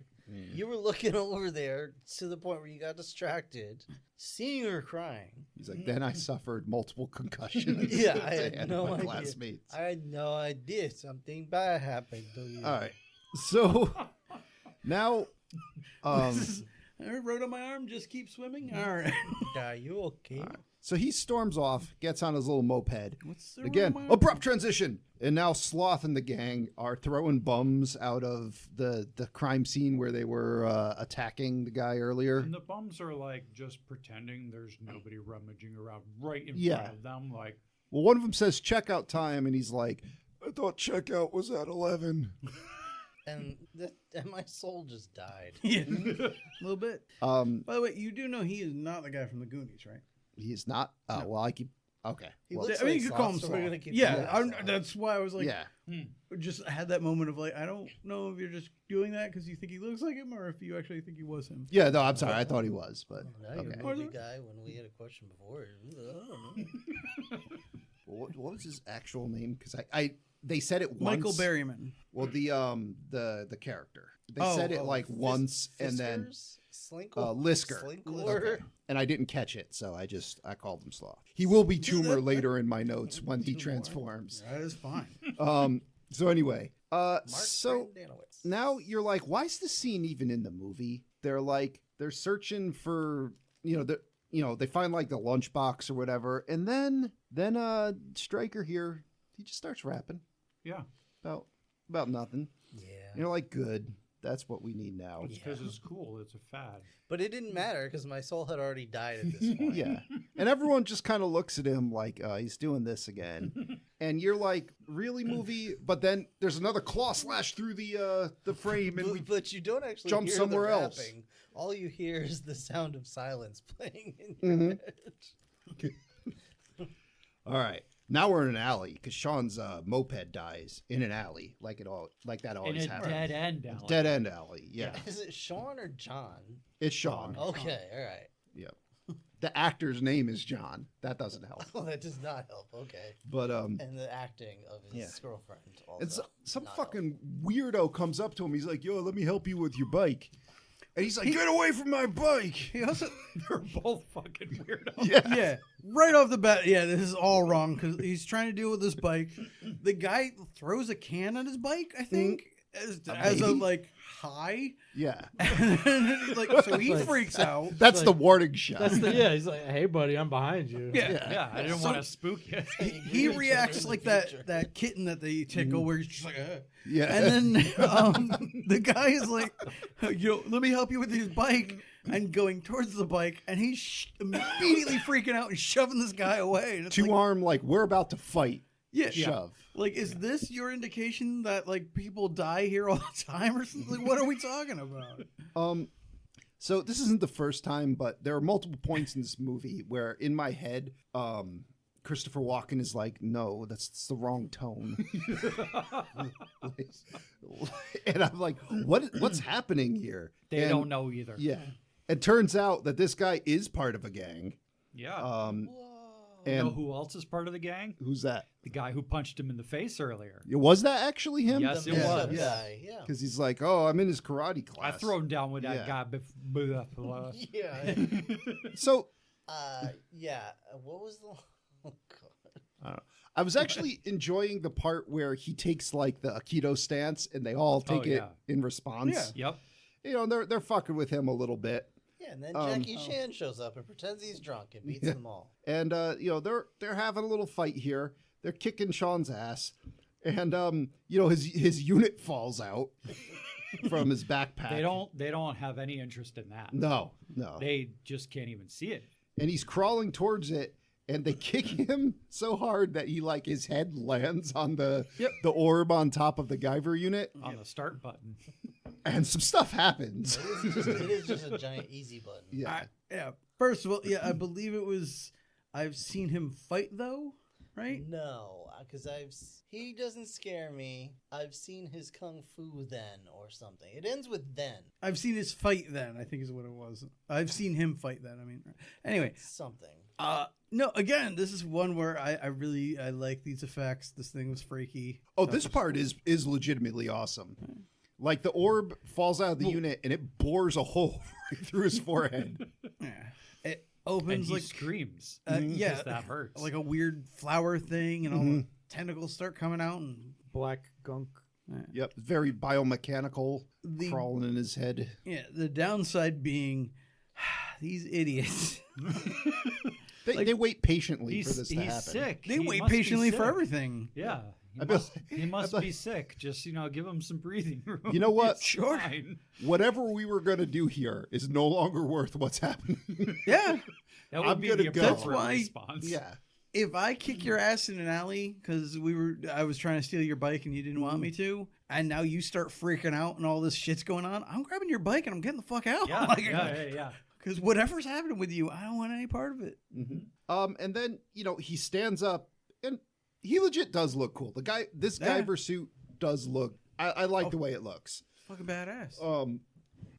You were looking over there to the point where you got distracted, seeing her crying. He's like, then I suffered multiple concussions. Yeah, I at the had hand no of my idea. classmates. I had no idea something bad happened to you. All right, so now, I wrote on my arm, just keep swimming. All right. Are you okay? so he storms off, gets on his little moped. What's the Again, room? abrupt transition. And now Sloth and the gang are throwing bums out of the crime scene where they were attacking the guy earlier. And the bums are like just pretending there's nobody rummaging around right in Yeah. front of them. Like, Well, one of them says checkout time, and he's like, I thought checkout was at 11. And my soul just died. Yeah, a little bit. By By the way, you do know he is not the guy from the Goonies, right? He's not. Oh, well, I keep. Okay. He Well, looks I mean, like you could call him Sloth, so we're Sloth. gonna keep Yeah, calling him Sloth. that's why I was like, yeah. just had that moment of like, I don't know if you're just doing that because you think he looks like him or if you actually think he was him. Yeah, no, I'm sorry. I thought he was, but Now you're okay. a movie guy when we had a question before. I don't know. What was his actual name? Because they said it once. Michael Berryman. Well, the character. They Oh, said it like once, and then Fiskars? Lisker. Slinkler. And I didn't catch it, so I called him Sloth. He will be Tumor later in my notes when he transforms. That is fine. So anyway, Mark so Brendanowitz. now you're like, why is this scene even in the movie? They're searching for, they find like the lunchbox or whatever, and then Stryker here, he just starts rapping Yeah. about nothing. Yeah. You're like, good. That's what we need now. It's because it's cool. It's a fad. But it didn't matter because my soul had already died at this point. Yeah. And everyone just kind of looks at him like, he's doing this again. And you're like, really, movie? But then there's another claw slash through the frame, and But you don't actually jump hear somewhere the else. rapping. All you hear is the sound of silence playing in your head. All right. Now we're in an alley because Sean's moped dies in an alley, like that In always a happens. dead end alley. Dead end alley. Yeah. Is it Sean or John? It's Sean. Okay, all right. Yep. The actor's name is John. That doesn't help. Oh, that does not help. Okay. But And the acting of his girlfriend also. and some not fucking weirdo comes up to him. He's like, "Yo, let me help you with your bike." And he's like, "Get away from my bike!" He also, They're both fucking weirdos. yeah, right off the bat, yeah, this is all wrong because he's trying to deal with this bike. The guy throws a can at his bike, I think, as a like high. Yeah. And, like, so he freaks out. That's the warning shot. That's the He's like, hey buddy, I'm behind you. Yeah. I didn't want to spook you. He reacts like that kitten that they tickle, where he's just like, Yeah. And then the guy is like, let me help you with his bike, and going towards the bike, and he's immediately freaking out and shoving this guy away. And it's Two like, arm, like, we're about to fight. yeah, Shove. Like, is this your indication that like people die here all the time or something? Like, what are we talking about? So this isn't the first time, but there are multiple points in this movie where in my head, Christopher Walken is like, no, that's the wrong tone. And I'm like, what's happening here? They And- don't know either. Yeah. It turns out that this guy is part of a gang. Yeah. You And know who else is part of the gang? who's that? The guy who punched him in the face earlier. Was that actually him? Yes, The it messed up was. guy, yeah. Because he's like, oh, I'm in his karate I class. throw him down with that Yeah. guy. Blah. Yeah. So Yeah. What was the... Oh, God. I was actually enjoying the part where he takes like the Aikido stance and they all take it yeah. in response. Yeah. Yep. They're fucking with him a little bit. Yeah, and then Jackie Chan shows up and pretends he's drunk and beats them all. And they're having a little fight here. They're kicking Sean's ass. And his unit falls out from his backpack. They don't have any interest in that. No. They just can't even see it. And he's crawling towards it, and they kick him so hard that he like his head lands on the orb on top of the Guyver unit, On the start button. and some stuff happens. It is just a giant easy button. Yeah. Yeah. First of all, yeah, I believe it was. I've seen him fight though, right? No, because he doesn't scare me. I've seen his kung fu then or something. It ends with then. I've seen his fight then, I think is what it was. I've seen him fight then. I mean, anyway. Something. No, again, this is one where I really like these effects. This thing was freaky. Oh, this part is legitimately awesome. Like the orb falls out of the unit and it bores a hole right through his forehead. Yeah. It And opens he like screams. yeah, 'Cause that hurts. like a weird flower thing, and all the tentacles start coming out, and Black gunk. Yep, very biomechanical, crawling in his head. yeah. The downside being these idiots. They wait patiently for he's this to happen. sick. They He wait must be patiently for sick. everything. Yeah. I bet- He must bet- be sick. Just, give him some breathing room. You know what? It's Sure. fine. Whatever we were going to do here is no longer worth what's happening. Yeah. That would I'm be gonna the go. That's appropriate why- response. Yeah. If I kick your ass in an alley because I was trying to steal your bike and you didn't want me to, and now you start freaking out and all this shit's going on, I'm grabbing your bike and I'm getting the fuck out. Yeah, yeah. Because whatever's happening with you, I don't want any part of it. And then, he stands up and he legit does look cool. This Yeah. Guyver suit does look, I like the way it looks. Fucking badass.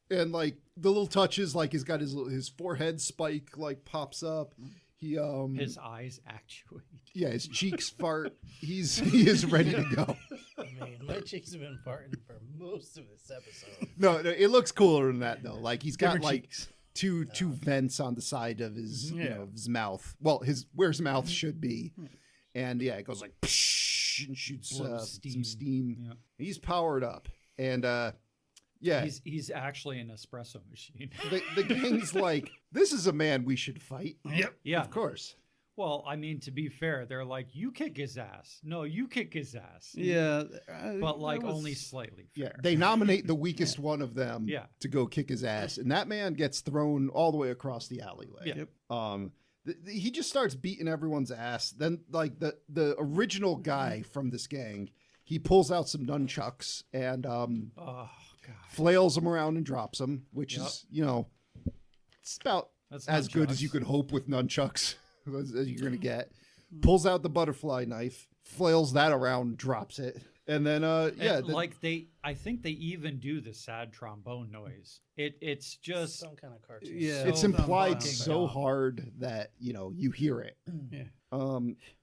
And like the little touches, like he's got his forehead spike like pops up. He His eyes actuate. yeah, his cheeks fart. He is ready to go. I mean, my cheeks have been farting for most of this episode. No, it looks cooler than that though. Like he's got Different like cheeks. two vents on the side of his Yeah. his mouth. Well, where his mouth should be, and yeah, it goes like psh, and shoots Blows some steam. Yeah. He's powered up, and yeah, He's actually an espresso machine. the gang's like, this is a man we should fight. Yep. Yeah. Of course. Well, I mean, to be fair, they're like, you kick his ass. No, you kick his ass. Yeah. But like that was- only slightly Yeah, fair. they nominate the weakest one of them Yeah. to go kick his ass, and that man gets thrown all the way across the alleyway. Yeah. Yep. He just starts beating everyone's ass. Then, like the original guy from this gang, he pulls out some nunchucks and Oh God. flails them around and drops them, which Yep. is it's about That's as good as nunchucks. you could hope with nunchucks as you're gonna get. Pulls out the butterfly knife, flails that around, drops it, and then And, I think they even do the sad trombone noise. It's just Some kind of cartoon. Yeah. it's so implied fucking so dumb. hard that you hear it. Yeah.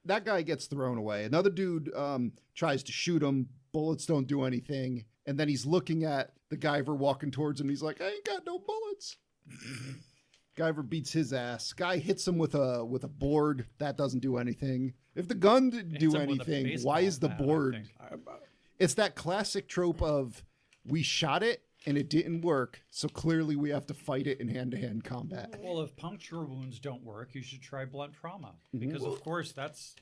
That guy gets thrown away. Another dude tries to shoot him. Bullets don't do anything, and then he's looking at the Guyver walking towards him. He's like, "I ain't got no bullets." Guyver beats his ass. Guy hits him with a board. That doesn't do anything. If the gun didn't Hits do him with a anything, baseball why is the bat, I board? think. It's that classic trope of we shot it and it didn't work, so clearly we have to fight it in hand-to-hand combat. Well, if puncture wounds don't work, you should try blunt trauma Mm-hmm. because, of course, that's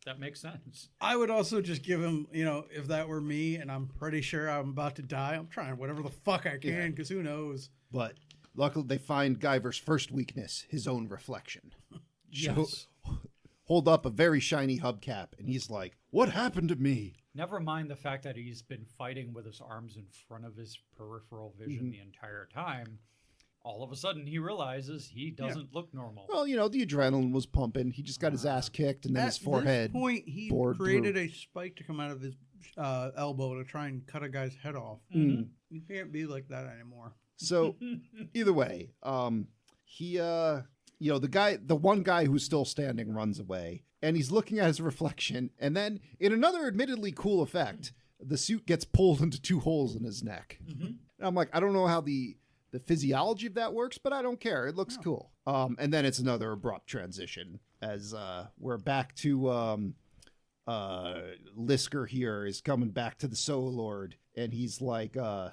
that makes sense. I would also just give him, if that were me and I'm pretty sure I'm about to die, I'm trying whatever the fuck I Yeah. can because who knows? But luckily, they find Guyver's first weakness, his own reflection. Yes. Hold up a very shiny hubcap, and he's like, "What happened to me?" Never mind the fact that he's been fighting with his arms in front of his peripheral vision the entire time. All of a sudden, he realizes he doesn't look normal. Well, the adrenaline was pumping. He just got his ass kicked, and then his forehead. At this point, he bored created through. a spike to come out of his elbow to try and cut a guy's head off. Mm. You can't be like that anymore. So, either way, he, the one guy who's still standing runs away, and he's looking at his reflection, and then, in another admittedly cool effect, the suit gets pulled into two holes in his neck. And I'm like, I don't know how the physiology of that works, but I don't care. It looks cool. And then it's another abrupt transition as we're back to Lisker here is coming back to the Zoolord, and he's like, oh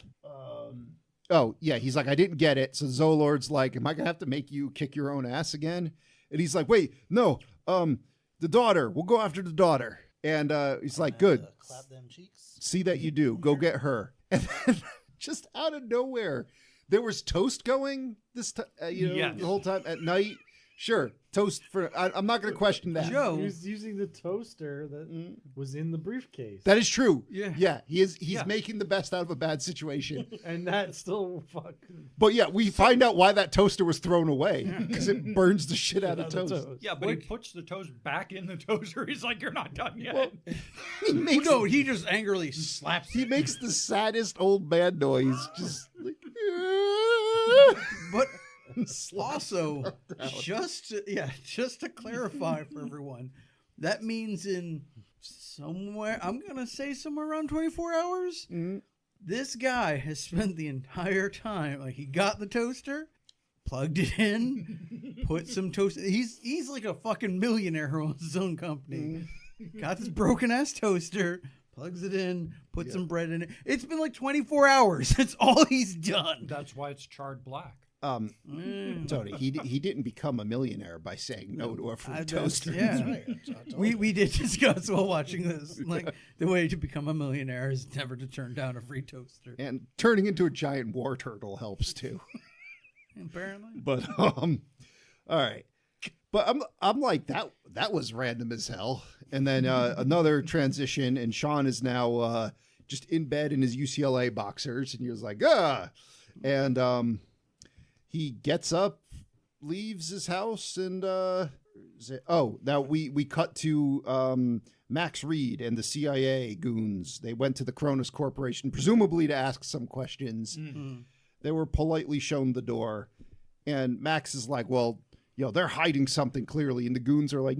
yeah, he's like, I didn't get it. So Zoolord's like, am I gonna have to make you kick your own ass again? And he's like, wait, no, the daughter. We'll go after the daughter. And he's like, good. Clap them cheeks. See that you do. Go get her. And then just out of nowhere, there was toast going this Yes. the whole time at night. Sure, toast for. I'm not going to question that. Joe. He was using the toaster that was in the briefcase. That is true. Yeah. Yeah. He's Yeah. making the best out of a bad situation. and that still fucking But yeah, we find out why that toaster was thrown away because it burns the shit out of toast. Yeah, but he puts the toast back in the toaster. He's like, you're not done yet. Well, he makes No, he just angrily slaps he it. makes the saddest old man noise, just like. But also, just to clarify for everyone, that means in somewhere, I'm going to say somewhere around 24 hours, this guy has spent the entire time, like he got the toaster, plugged it in, put some toast. He's like a fucking millionaire who owns his own company. Got this broken ass toaster, plugs it in, put some bread in it. It's been like 24 hours. That's all he's done. That's why it's charred black. Tony, he didn't become a millionaire by saying no to a free toaster. Yeah. We did discuss while watching this, like the way to become a millionaire is never to turn down a free toaster. And turning into a giant war turtle helps too. Apparently, But all right. But I'm like that was random as hell. And then another transition, and Sean is now just in bed in his UCLA boxers, and he was like, and he gets up, leaves his house, and now we cut to Max Reed and the CIA goons. They went to the Cronus Corporation, presumably to ask some questions. They were politely shown the door, and Max is like, well, they're hiding something clearly, and the goons are like,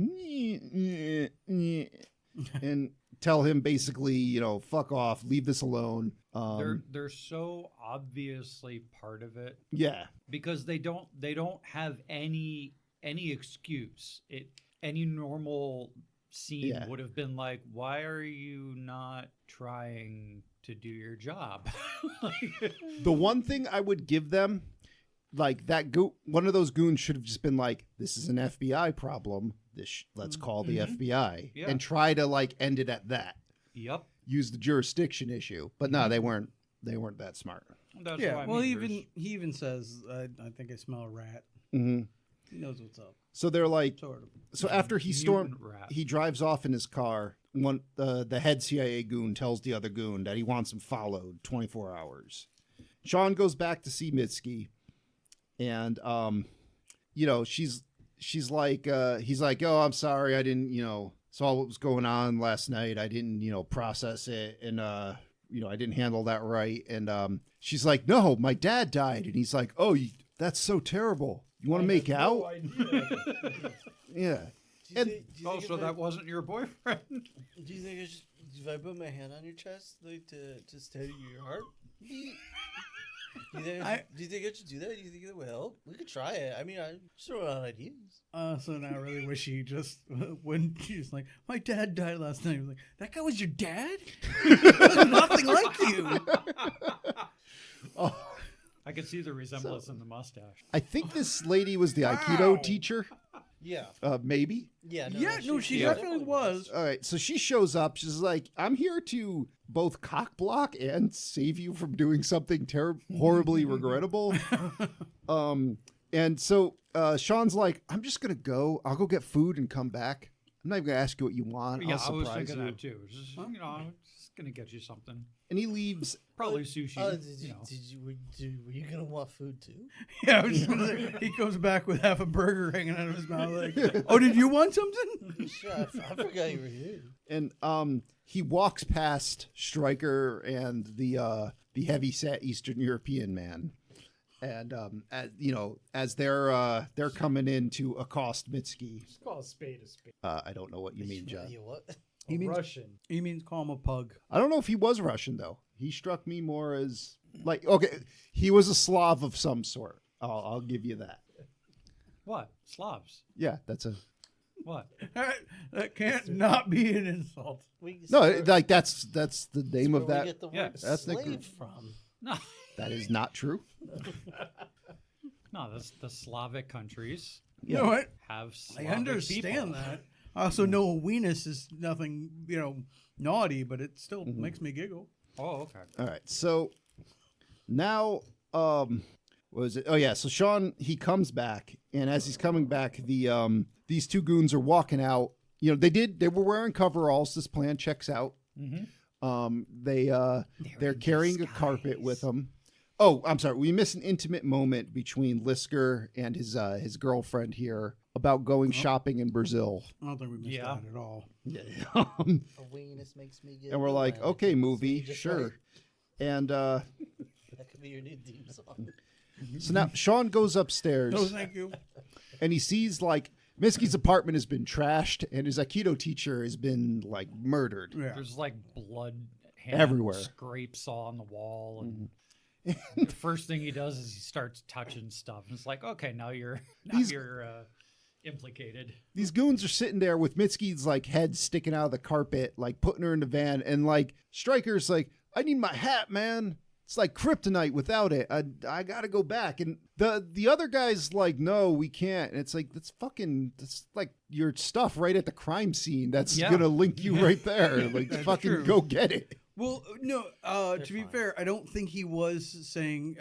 and tell him basically, fuck off, leave this alone. They're so obviously part of it Yeah. because they don't have any excuse. Any normal scene would have been like, why are you not trying to do your job? The one thing I would give them, like one of those goons should have just been like, this is an FBI problem. Let's call the FBI and try to like end it at that. Yep. Use the jurisdiction issue. But no, they weren't that smart. That's Yeah. what I Well, mean. he even says, I think I smell a rat. Mm-hmm. He knows what's up. So they're like, Sort of. so after he Mutant rat. he drives off in his car. The head CIA goon tells the other goon that he wants him followed 24 hours. Sean goes back to see Mitski, and she's like, he's like, oh, I'm sorry, I didn't, saw what was going on last night. I didn't, process it, and I didn't handle that right. And she's like, no, my dad died, and he's like, oh, that's so terrible. You want to make out? Yeah. So that wasn't your boyfriend? Do you think if I put my hand on your chest, like to steady your heart? Do you think I should do that? Do you think it will help? We could try it. I mean, I'm just throwing out ideas. So now I really wish he just, when she's like, my dad died last night. I was like, that guy was your dad? He was nothing like you. Oh. I could see the resemblance in the mustache. I think this lady was the Aikido teacher. Yeah. Maybe. Yeah. She definitely was. All right. So she shows up. She's like, I'm here to both cock block and save you from doing something horribly regrettable. And so Sean's like, I'm just going to go. I'll go get food and come back. I'm not even going to ask you what you want. Yeah, I'll I was surprise thinking you. that too. Just, I'm just going to get you something. And he leaves. Probably sushi. Were you going to want food too? Yeah, I was just gonna say, he comes back with half a burger hanging out of his mouth like, oh, did you want something? Shit, I forgot you were here. And he walks past Stryker and the heavy-set Eastern European man. And as they're coming in to accost Mitski. Just call a spade a spade. I don't know what you mean, John. You what? He means Russian. He means call him a pug. I don't know if he was Russian though. He struck me more as like, okay, he was a Slav of some sort. I'll give you that. What? Slavs? Yeah, that's a What? That can't not be an insult. like that's the name of Where that. we get the Yeah. word Ethnic slave group. from. No. That is not true. No, that's the Slavic countries You know what? have I Slavic understand people. that. I also know a weenus is nothing, naughty, but it still makes me giggle. Oh, okay. All right. So now what was it? Oh yeah, so Sean, he comes back, and as he's coming back, these two goons are walking out. They were wearing coveralls. This plan checks out. Mm-hmm. They're carrying a carpet with them. Oh, I'm sorry. We missed an intimate moment between Lisker and his girlfriend here about going shopping in Brazil. I don't think we missed Yeah. that at all. A weenus makes me get. And we're like, okay, movie, Just sure. like- And That could be your new theme song. so now Sean goes upstairs. No, thank you. And he sees like Mitski's apartment has been trashed and his Aikido teacher has been like murdered. Yeah. There's like blood hand Everywhere. scrapes on the wall, and the first thing he does is he starts touching stuff, and it's like, okay, now you're implicated. These goons are sitting there with Mitski's like head sticking out of the carpet, like putting her in the van, and like Stryker's like, I need my hat, man. It's like kryptonite without it. I gotta go back. And the other guy's like, no, we can't. And it's like, that's like your stuff right at the crime scene. That's Yeah. gonna link you right there. Like, That's fucking true. go get it. Well, no. To be fair, I don't think he was saying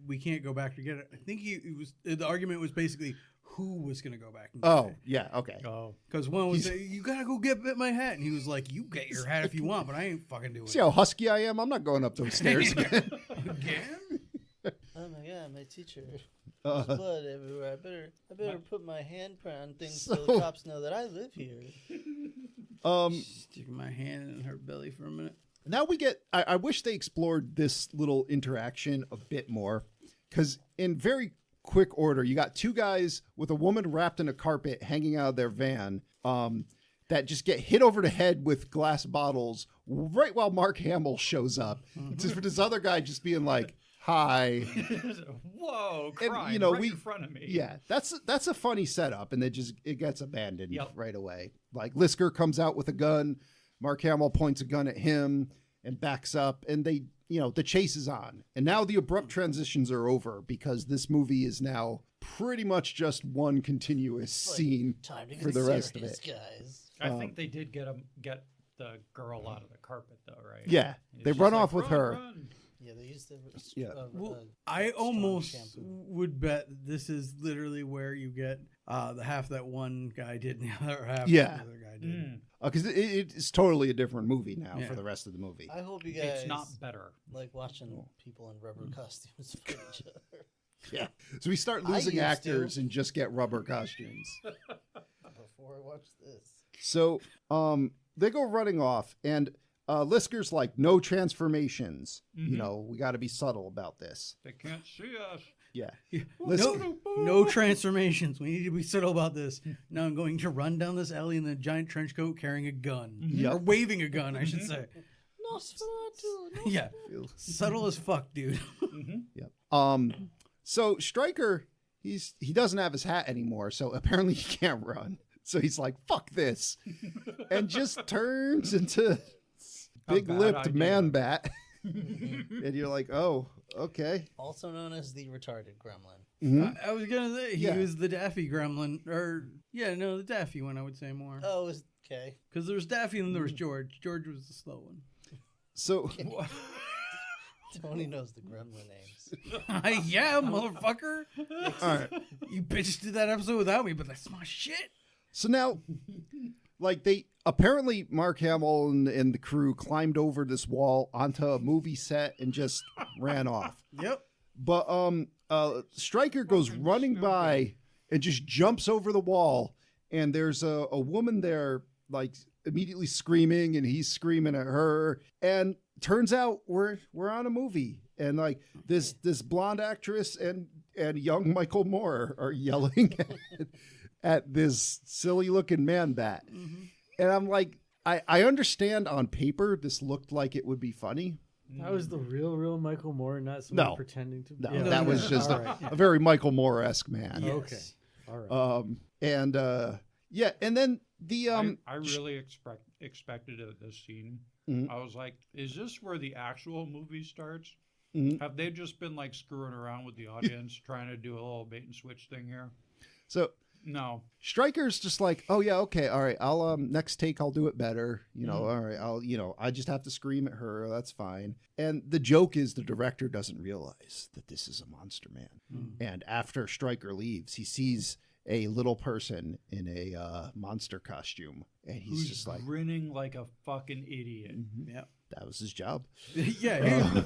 we can't go back to get it. I think he was. The argument was basically who was going to go back. And get Oh, it. yeah, okay. Oh, Because one was saying, you gotta go get my hat, and he was like, you get your hat if you want, but I ain't fucking doing See it. how husky I am? I'm not going up those stairs again. Again? Oh my god, my teacher. Uh, There's blood everywhere. I better put my handprint on things so So- the cops know that I live here. Sticking my hand in her belly for a minute. Now we get, I wish they explored this little interaction a bit more, because in very quick order. You got two guys with a woman wrapped in a carpet hanging out of their van that just get hit over the head with glass bottles right while Mark Hamill shows up. Just for this other guy just being like, hi. Whoa, And, crying you know, right in front of me. Yeah, that's a funny setup, and it gets abandoned right away. Like Lisker comes out with a gun, Mark Hamill points a gun at him and backs up, and they, you know, the chase is on. And now the abrupt transitions are over because this movie is now pretty much just one continuous scene Time to get for the rest of serious, it. guys. I think they did get the girl out of the carpet, though, right? Yeah, It's they just run like, off with her. run. Yeah, they used the Well, I strong almost shampoo. would bet this is literally where you get the half that one guy did and the other half Yeah. that the other guy did. Mm. Because it's totally a different movie now Yeah. for the rest of the movie. I hope you guys It's not better. like watching people in rubber costumes fight each other. Yeah, so we start I losing used actors to. and just get rubber costumes. Before I watch this. So they go running off, and Lisker's like, no transformations. You Mhm. know, we got to be subtle about this. They can't see us. Yeah. No transformations. We need to be subtle about this. Now I'm going to run down this alley in a giant trench coat carrying a gun. Yep. Or waving a gun, I should say. Nosferatu. Yeah. Subtle as fuck, dude. Yep. So Stryker, he doesn't have his hat anymore, so apparently he can't run. So he's like, fuck this. And just turns into A big-lipped bad idea. man bat. And you're like, oh, okay. Also known as the retarded gremlin. Mhm. I was going to say, he Yeah. was the Daffy gremlin. Or, the Daffy one, I would say more. Oh, okay. Because there was Daffy and then there was George. George was the slow one. So Tony knows the gremlin names. Yeah, motherfucker. all right. You bitches did that episode without me, but that's my shit. So now, like, they apparently Mark Hamill and the crew climbed over this wall onto a movie set and just ran off. Yep. But Stryker goes running by and just jumps over the wall, and there's a woman there, like, immediately screaming, and he's screaming at her. And turns out we're on a movie, and like this blonde actress and young Michael Moore are yelling at this silly looking man bat. And I'm like, I understand on paper this looked like it would be funny. That was the real Michael Moore, not someone No. pretending to. No, Yeah. that was just All right. a very Michael Moore-esque man. Yes. Okay. All right. And then the I really expected at this scene. Mhm. I was like, is this where the actual movie starts? Mhm. Have they just been like screwing around with the audience, trying to do a little bait and switch thing here? so No. Stryker's just like, oh yeah, okay, all right, I'll next take I'll do it better. All right, I just have to scream at her, that's fine. And the joke is the director doesn't realize that this is a monster man. And after Stryker leaves, he sees a little person in a monster costume, and he's Who's just like, grinning like a fucking idiot. Yep. that was his job. Yeah.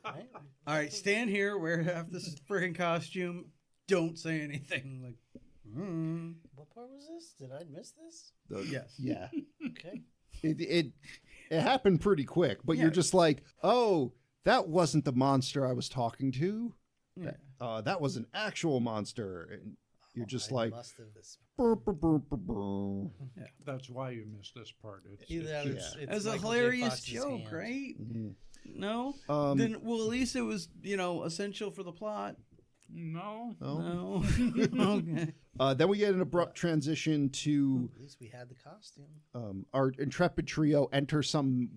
Right? All right, stand here, wear half this freaking costume. Don't say anything. Like, What part was this? Did I miss this? yes. Yeah. Okay. It happened pretty quick, but you're just like, oh, that wasn't the monster I was talking to. Yeah. That was an actual monster. And you're just I like, must have this. "Brr, brr, brr, brr, brr." That's why you missed this part. Either that or it's As a Michael J. hilarious Fox's joke, hand. right? Mhm. No? Um, Well, at least it was, essential for the plot. No. oh. No. Okay. Then we get an abrupt transition to At least we had the costume. our intrepid trio enter some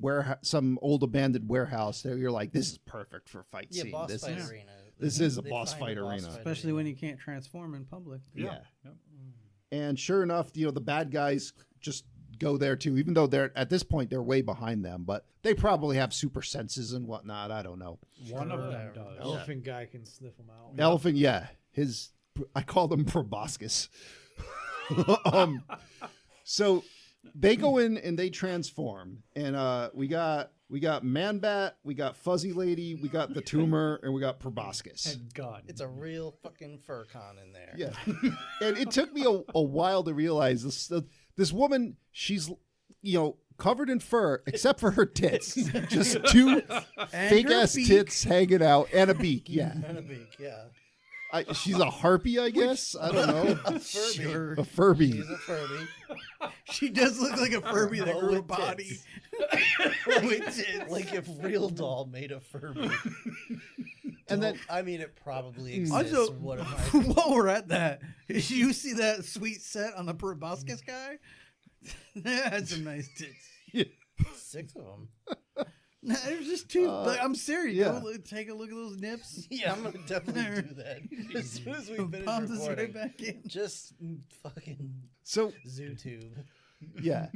old abandoned warehouse. There, you're like, this is perfect for a fight Yeah, scene. boss This fight is arena. this is a They boss find fight arena. Especially when you can't transform in public. yeah. Yep. And sure enough, the bad guys just go there too, even though they're at this point they're way behind them, but they probably have super senses and whatnot. I don't know. One of them does. Elephant guy can sniff them out. Elephant, yeah. I call them proboscis. So they go in and they transform, and we got Man Bat, we got Fuzzy Lady, we got the Tumor, and we got proboscis. And gun. It's a real fucking fur con in there. Yeah, and it took me a while to realize this woman. She's covered in fur except for her tits, just two And fake her ass beak. tits hanging out and a beak. Yeah. And a beak, yeah. She's a harpy, I guess. I don't know. A Furby. Sure. A Furby. She's a Furby. She does look like a Furby that But grew a with body. tits. With tits. Like if Real Doll made a Furby. And then I mean, it probably exists. Also, What am I? while we're at that, did you see that sweet set on the proboscis guy? That had some nice tits. 6 of them. No, it was just two. Like, I'm serious. yeah. Go take a look at those nips. Yeah, I'm gonna definitely do that as soon as we finish Pump this recording. right back in. Just fucking So ZooTube. yeah,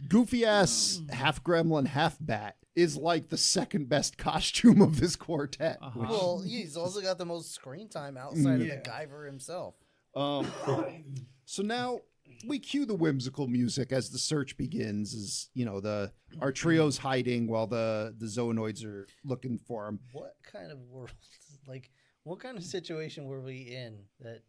goofy ass half gremlin, half bat is like the second best costume of this quartet. Uh-huh. which- Well, he's also got the most screen time outside of Yeah. the Guyver himself. So now we cue the whimsical music as the search begins. As you know, our trio's hiding while the zoonoids are looking for him. What kind of world, like, what kind of situation were we in that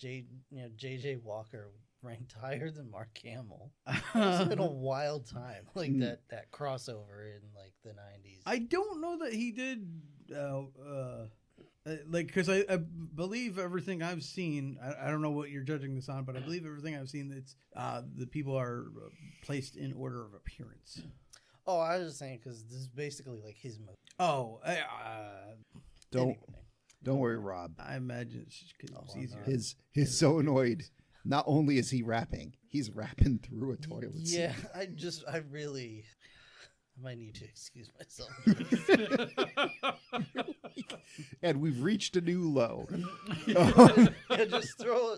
JJ Walker ranked higher than Mark Hamill? It's been a wild time, like that crossover in like the 90s. I don't know that he did, like, because I believe everything I've seen. I don't know what you're judging this on, but I believe everything I've seen that's the people are placed in order of appearance. Oh, I was just saying because this is basically like his movie. Oh, Don't worry, Rob. I imagine it's just 'cause it's easier. His zoonoid. Not only is he rapping, he's rapping through a toilet seat. Yeah, I might need to excuse myself. And we've reached a new low. Yeah, just throw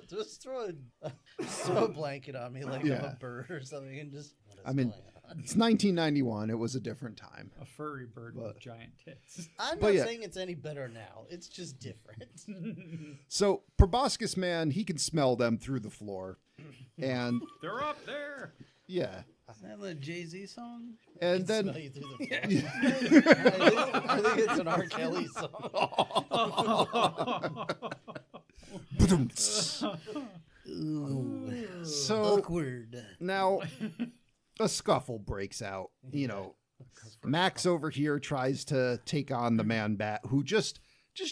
a blanket on me like I'm Yeah. a bird or something, and just. What is I mean, going on? It's 1991. It was a different time. A furry bird with giant tits. I'm but not yeah. saying it's any better now. It's just different. So Proboscis Man, he can smell them through the floor, and They're up there. yeah, Is that a Jay-Z song? and then Smell you through the floor. I think it's an R. Kelly song. so Awkward. now a scuffle breaks out. You know, Max over here tries to take on the man bat, who just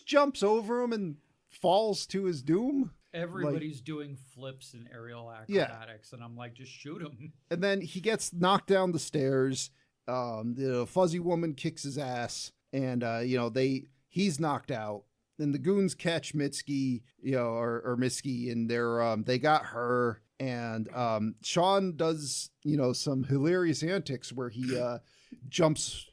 jumps over him and falls to his doom. Everybody's doing flips and aerial Yeah. acrobatics, and I'm like, just shoot him. And then he gets knocked down the stairs. The fuzzy woman kicks his ass, and he's knocked out. Then the goons catch Mitski, or Mitski, and they got her. And Sean does, some hilarious antics where he jumps,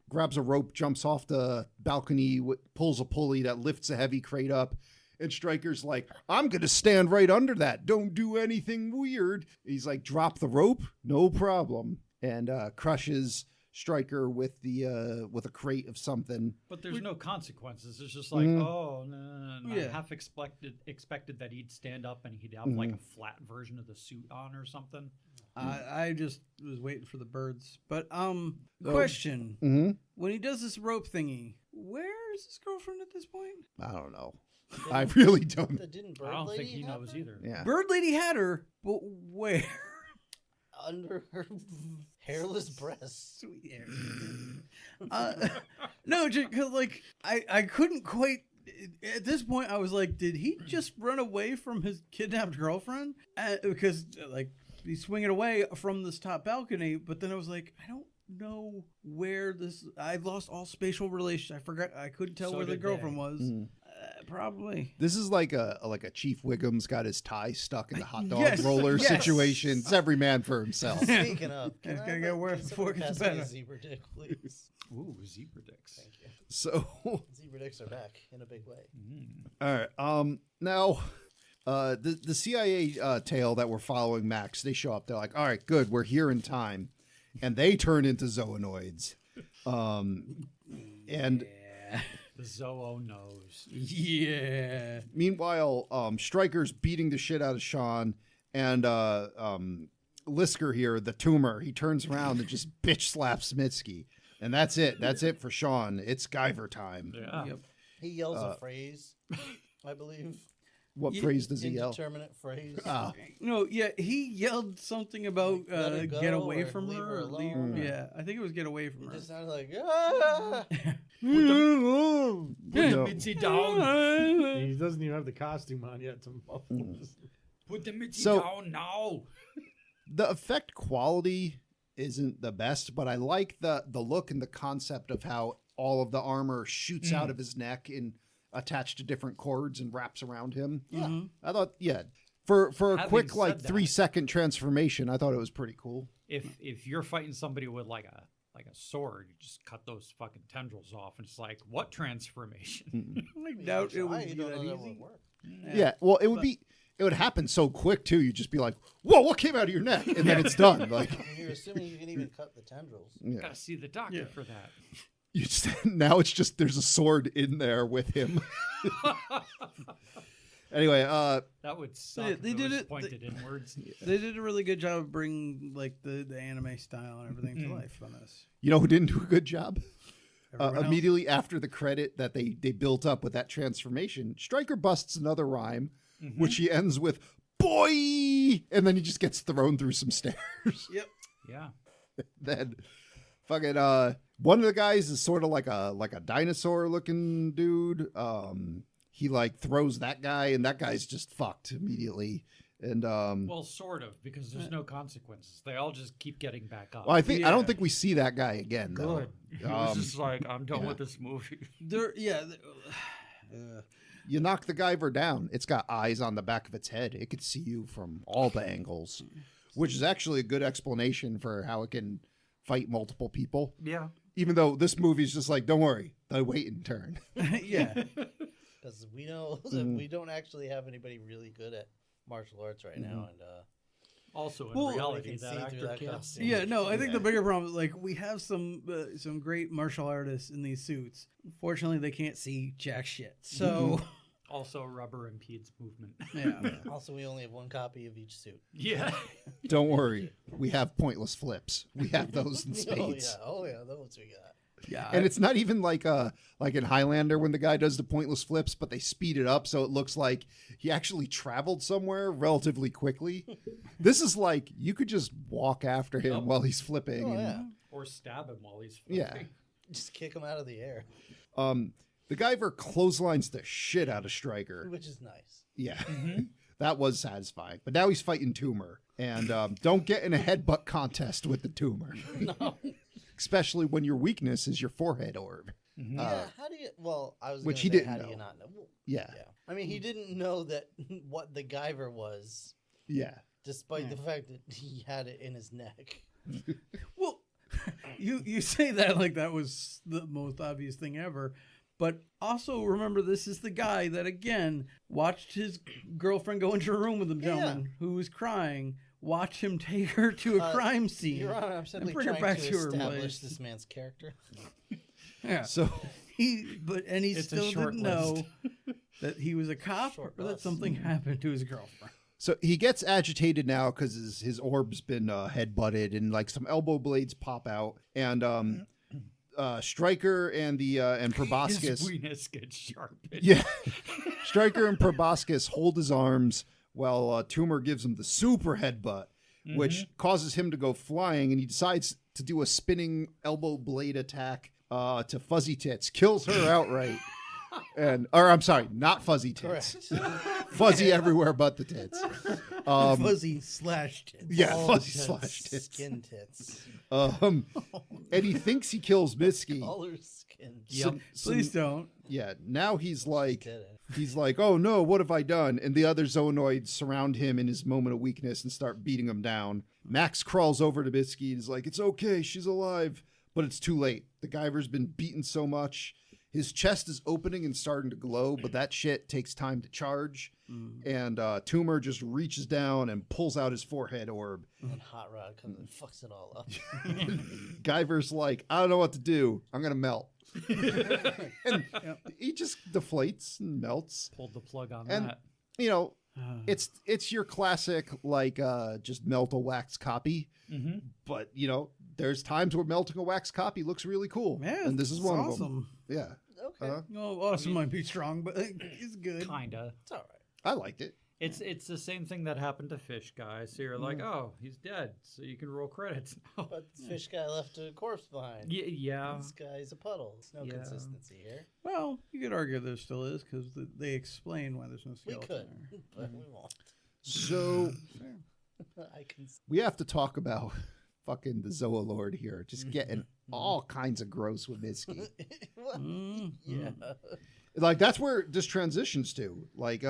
grabs a rope, jumps off the balcony, pulls a pulley that lifts a heavy crate up. And Stryker's like, I'm going to stand right under that. Don't do anything weird. He's like, drop the rope. No problem. And crushes Stryker with a crate of something. But there's no consequences. It's just like, oh, no. Yeah. I half expected that he'd stand up and he'd have like a flat version of the suit on or something. I just was waiting for the birds. But question: Mm-hmm. when he does this rope thingy, where is his girlfriend at this point? I don't know. I really don't. Didn't Bird I don't Lady think he have knows her? either. Yeah. Bird Lady had her, but where? Under her hairless breasts. Sweet hair. No, because like I couldn't quite. At this point, I was like, did he just run away from his kidnapped girlfriend? Because like he's swinging away from this top balcony, but then I was like, I don't know where this. I've lost all spatial relations. I forgot. I couldn't tell So where the did girlfriend they. was. Probably. This is like a Chief Wiggum's got his tie stuck in the hot dog Yes, roller yes. situation. It's every man for himself. Speaking of, It's I gotta have get worse can before it someone gets pass me a better. Zebra dick, please. Ooh, zebra dicks. Thank you. So, Zebra dicks are back in a big way. all right. Now, the CIA tail that we're following Max, they show up. They're like, all right, good. We're here in time. And they turn into zoonoids. And The Zoo knows. Yeah. meanwhile, Stryker's beating the shit out of Sean. And Lisker here, the tumor, he turns around and just bitch slaps Mitski. And that's it. That's it for Sean. It's Guyver time. Yeah. Yep. He yells a phrase, I believe. What Yeah, phrase does he yell? Indeterminate phrase. Ah. No, yeah, he yelled something about Like, let her go get away or from leave her. her Or leave, alone. yeah, I think it was get away from It her. just sounded like, ah! Put the No. Mitzi down. And he doesn't even have the costume on yet. To muffle. Put the Mitzi So- down now. The effect quality isn't the best, but I like the look and the concept of how all of the armor shoots out of his neck and attached to different cords and wraps around him. Mhm. I thought, for a Having quick said like that- 3-second transformation, I thought it was pretty cool. If you're fighting somebody with like a sword, you just cut those fucking tendrils off, and it's like, what transformation? I doubt it would I be don't that know that easy. would work. Yeah, well, it would happen so quick too. You'd just be like, "Whoa, what came out of your neck?" And then it's done. Like, And you're assuming you can even cut the tendrils. yeah. Gotta see the doctor Yeah. for that. You just, now it's just there's a sword in there with him. Anyway, That would suck. Yeah, if they it did was it- pointed inwards. They did a really good job of bringing like the anime style and everything to life on this. you know who didn't do a good job? Everyone else? Immediately after the credit that they built up with that transformation, Stryker busts another rhyme, which he ends with "boy," and then he just gets thrown through some stairs. Yep. Yeah. Then, fucking, one of the guys is sort of like a dinosaur looking dude. He like throws that guy, and that guy's just fucked immediately. And Well, sort of, because there's no consequences. They all just keep getting back up. well, I Yeah. don't think we see that guy again. Though. Good. It was Um, just like, I'm done with this movie. There, yeah. You knock the Guyver down, it's got eyes on the back of its head. It could see you from all the angles, which is actually a good explanation for how it can fight multiple people. Yeah. Even though this movie's just like, don't worry, they wait in turn. yeah. Because we know that we don't actually have anybody really good at martial arts right now. And Also, in Well, reality, they can that see through actor that can't costume. see. Yeah, no, I think the bigger problem is like we have some great martial artists in these suits. Fortunately, they can't see jack shit. So, Also, rubber impedes movement. yeah. also, we only have one copy of each suit. Yeah. Don't worry, we have pointless flips. We have those in spades. Oh yeah, those we got. Yeah. And it's not even like in Highlander when the guy does the pointless flips, but they speed it up so it looks like he actually traveled somewhere relatively quickly. This is like you could just walk after him while he's flipping. Oh and, yeah, Or stab him while he's Yeah. flipping. just kick him out of the air, The Guyver clotheslines the shit out of Stryker. which is nice. Yeah. That was satisfying. But now he's fighting Tumor. And don't get in a headbutt contest with the Tumor. No. Especially when your weakness is your forehead orb. Yeah, how do you? Well, I was. Which gonna he say, didn't How do know. you not know? Well, Yeah. yeah. I mean, he didn't know that what the Guyver was, Yeah. despite the fact that he had it in his neck. Well, you say that like that was the most obvious thing ever, but also remember this is the guy that again watched his girlfriend go into a room with him, gentleman, who was crying. Watch him take her to a crime scene. Your Honor, I'm simply bring her trying back to to her establish place. this man's character. Yeah. So He It's a still short didn't know list. that he was a cop Short or that list. something happened to his girlfriend. So he gets agitated now because his orb's been headbutted and like some elbow blades pop out, and Stryker and His Proboscis, weenus gets sharpened. yeah, Stryker and Proboscis hold his arms while Tumor gives him the super headbutt, which causes him to go flying, and he decides to do a spinning elbow blade attack to Fuzzy Tits, kills her outright. I'm sorry, not Fuzzy Tits. Correct. Fuzzy everywhere but the tits. Fuzzy slash tits. Yeah, All Fuzzy tits, slash tits. Skin tits. And he thinks he kills Mitski. Color skin. Yep. Please don't. Yeah, now he's like, Did it. oh no, what have I done? And the other Zonoids surround him in his moment of weakness and start beating him down. Max crawls over to Mitski and is like, it's okay, she's alive. But it's too late. The Guyver's been beaten so much. His chest is opening and starting to glow, but that shit takes time to charge. And Tumor just reaches down and pulls out his forehead orb. And Hot Rod comes and fucks it all up. Guyver's like, I don't know what to do. I'm going to melt. And he just deflates and melts. Pulled the plug on And that. you know, it's your classic like just melt a wax copy. But you know, there's times where melting a wax copy looks really cool. Yeah, and this is it's one of them. awesome. Yeah. Okay. Oh, awesome might be strong, but it's good. Kinda. It's all right. I liked it. It's the same thing that happened to Fish Guy. So you're like, oh, he's dead. So you can roll credits now. But the fish guy left a corpse behind. Yeah. This guy's a puddle. There's no Yeah. consistency here. Well, you could argue there still is because they explain why there's no We skeleton could, there. but we won't. So I can. we have to talk about fucking the Zoolord here, just getting all kinds of gross with Mitski. What? Mm, Yeah. Like that's where this transitions to. Like,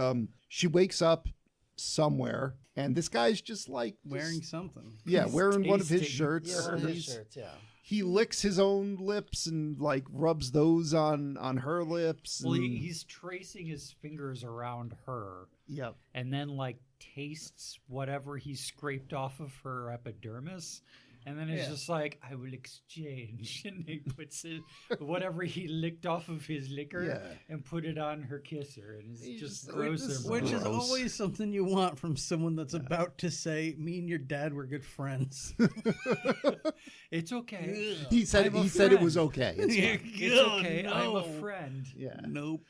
she wakes up somewhere, and this guy's just like wearing something. yeah, wearing one of his tasting. shirts. Yeah, one of his He's- shirts. Yeah. He licks his own lips and like rubs those on her lips. Well, and- he's tracing his fingers around her Yep. and then like tastes whatever he scraped off of her epidermis. And then it's Yeah. just like, I will exchange. And he puts it, whatever he licked off of his liquor Yeah. and put it on her kisser. And it's He's just just- gross. this- and Which is Gross. always something you want from someone that's about to say, "Me and your dad were good friends." It's okay. He said I'm a he said it was friend. okay. It's fine. It's okay. I'm a friend. Yeah. Nope.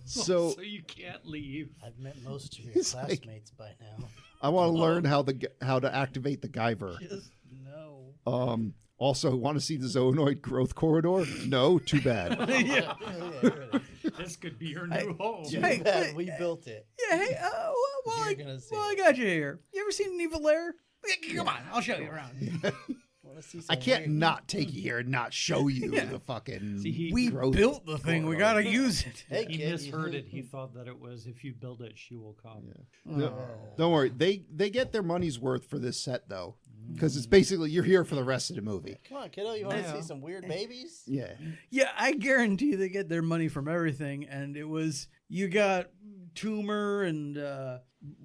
So So you can't leave. I've met most of your He's like- classmates by now. I want to learn how to activate the Guyver. Just no. Also, want to see the Zoonoid growth corridor? No, too bad. Yeah. This could be your new home. Too Hey, bad we built it. Yeah. Hey. You're gonna see I it. got you here. You ever seen an evil lair? Come on, I'll show you around. Wanna see I some can't weird- not take you here and not show you Yeah. the fucking. See, he- We growth built the thing. We gotta use it. Hey, He kid, misheard it. He thought that it was, if you build it, she will come. No, don't worry. They get their money's worth for this set though, because it's basically you're here for the rest of the movie. Come on, kiddo. You want to Yeah. see some weird babies? Yeah. Yeah, I guarantee they get their money from everything. And it was you got tumor and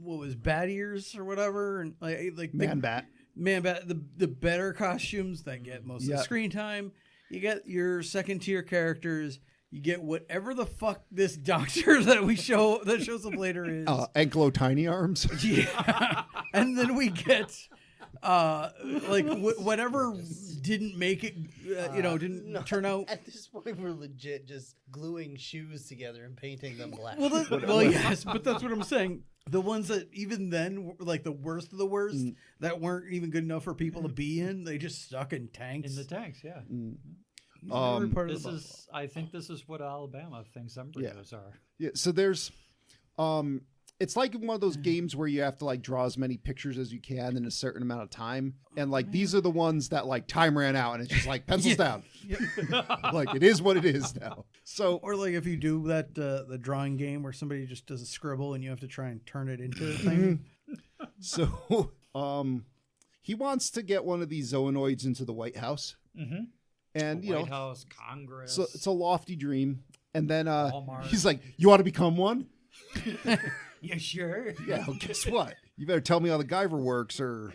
what was bat ears or whatever, and like Man bat. Man, but the better costumes that get most of Yeah. the screen time. You get your second tier characters. You get whatever the fuck this doctor that shows up later is. Anklo tiny arms. Yeah, and then we get like whatever didn't make it. Didn't No, turn out. At this point, we're legit just gluing shoes together and painting them black. Well, yes, but that's what I'm saying. The ones that even then were like the worst of the worst that weren't even good enough for people to be in, they just stuck in tanks. In the tanks, yeah. Every part of This the is, I think this is what Alabama thinks embryos are. Yeah. So there's, it's like one of those games where you have to like draw as many pictures as you can in a certain amount of time, and like these are the ones that like time ran out, and it's just like pencils down. Like it is what it is now. So Or like if you do that the drawing game where somebody just does a scribble and you have to try and turn it into a thing. So, he wants to get one of these zoonoids into the White House, and you White know, House, Congress. so it's a lofty dream. And then Walmart. he's like, "You want to become one?" yeah, sure. Yeah. Well, guess what? You better tell me how the Guyver works, or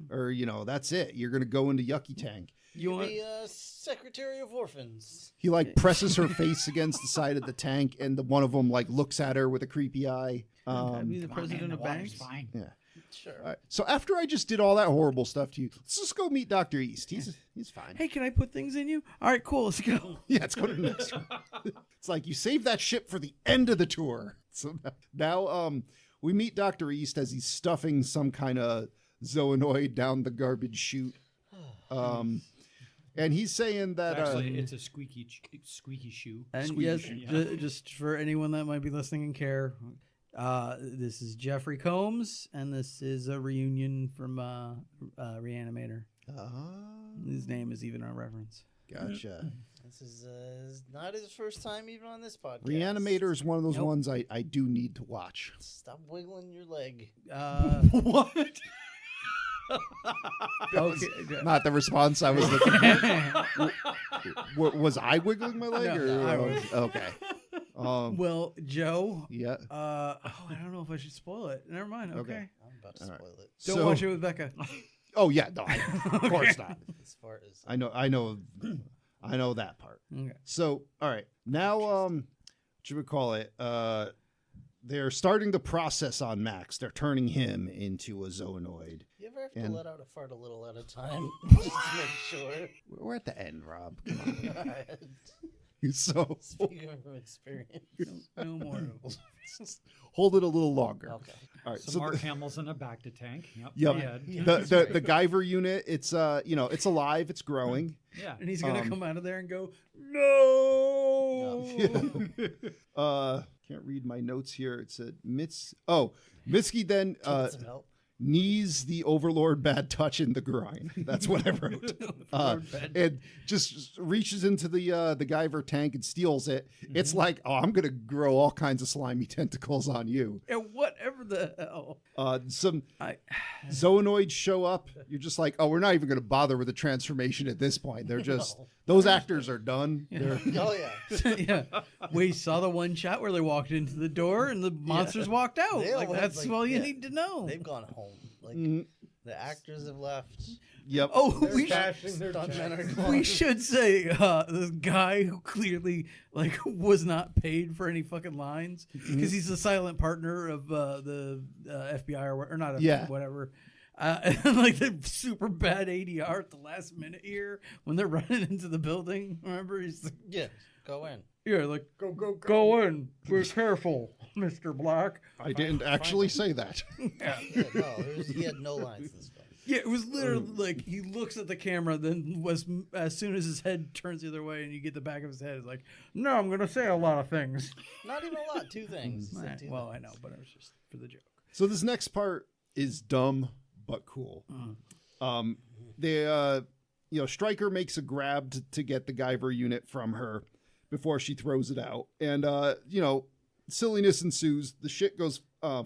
that's it. You're gonna go into Yucky Tank. You want The Secretary of Orphans. He like presses her face against the side of the tank, and one of them like looks at her with a creepy eye. be the president the of water's banks? fine. Yeah. Sure. All right. So after I just did all that horrible stuff to you, let's just go meet Dr. East. He's fine. Hey, can I put things in you? All right, cool. Let's go. Yeah, let's go to the next one. It's like you save that shit for the end of the tour. So now we meet Dr. East as he's stuffing some kind of zoonoid down the garbage chute. And he's saying that Actually, it's a squeaky shoe. And Squeaky yes, shoe. just for anyone that might be listening and care, this is Jeffrey Combs, and this is a reunion from Reanimator. His name is even a reference. gotcha. This is not his first time even on this podcast. Reanimator is one of those Nope. ones I do need to watch. Stop wiggling your leg. What? Okay. Not the response I was looking for. Was I wiggling my leg? No, or, I was. Okay. Well, Joe. Yeah. I don't know if I should spoil it. Never mind. Okay. Okay. I'm about to All right. spoil it. Don't watch it with Becca. Oh yeah, no, of course not. As far as I know that part. Okay. So, all right, now, what should we call it? They're starting the process on Max. They're turning him into a zoonoid. you ever have to And- let out a fart a little at a time, just to make sure. We're at the end, Rob. Come on. So Speaking from experience. No more noodles. hold it a little longer. Okay. All right. So So Mark Hamill's in a back to tank. Yep. Yep. Yeah. the Guyver unit, it's it's alive, it's growing. Yeah. And he's gonna Um, come out of there and go, no. Can't read my notes here. It said Mitski then Get some help. knees the Overlord bad touch in the groin. That's what I wrote. And just reaches into the Guyver tank and steals it. It's like, oh, I'm gonna grow all kinds of slimy tentacles on you. And whatever the hell. Some I Zoonoids show up. You're just like, oh, we're not even gonna bother with the transformation at this point. They're just No. those actors are done. They're, Oh yeah. yeah. We saw the one shot where they walked into the door and the monsters walked out. They all Like went, that's like, all you yeah. need to know. They've gone home. Like Mhm. the actors have left. Yep. Oh, They're we cashing their Stuntmen checks. are gone. We should say the guy who clearly like was not paid for any fucking lines because he's the silent partner of the FBI or not Yeah. whatever. And like the super bad ADR at the last minute here when they're running into the building. Remember, he's like, Yeah. Go in. yeah, like Go. go in, be careful, Mr. Black. I didn't actually say that. Yeah, no, he had no lines in this film. Yeah, it was literally like he looks at the camera, then was as soon as his head turns the other way and you get the back of his head, it's like, no, I'm gonna say a lot of things. Not even a lot. Two things. He said two Well, I things. know, but it was just for the joke. So this next part is dumb but cool. Stryker makes a grab to get the Guyver unit from her before she throws it out, and silliness ensues. The shit goes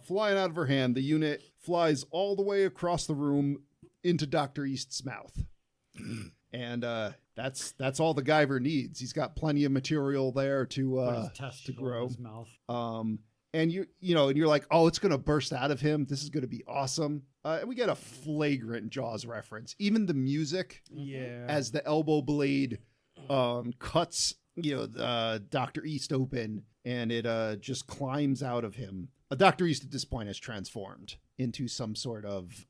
flying out of her hand. The unit flies all the way across the room into Dr. East's mouth, and that's all the Guyver needs. He's got plenty of material there Put his to testicle grow. in his mouth. And you're like, oh, it's gonna burst out of him. This is gonna be awesome. And we get a flagrant Jaws reference. Even the music, Yeah. as the elbow blade cuts, Dr. East open, and it just climbs out of him. Dr. East at this point has transformed into some sort of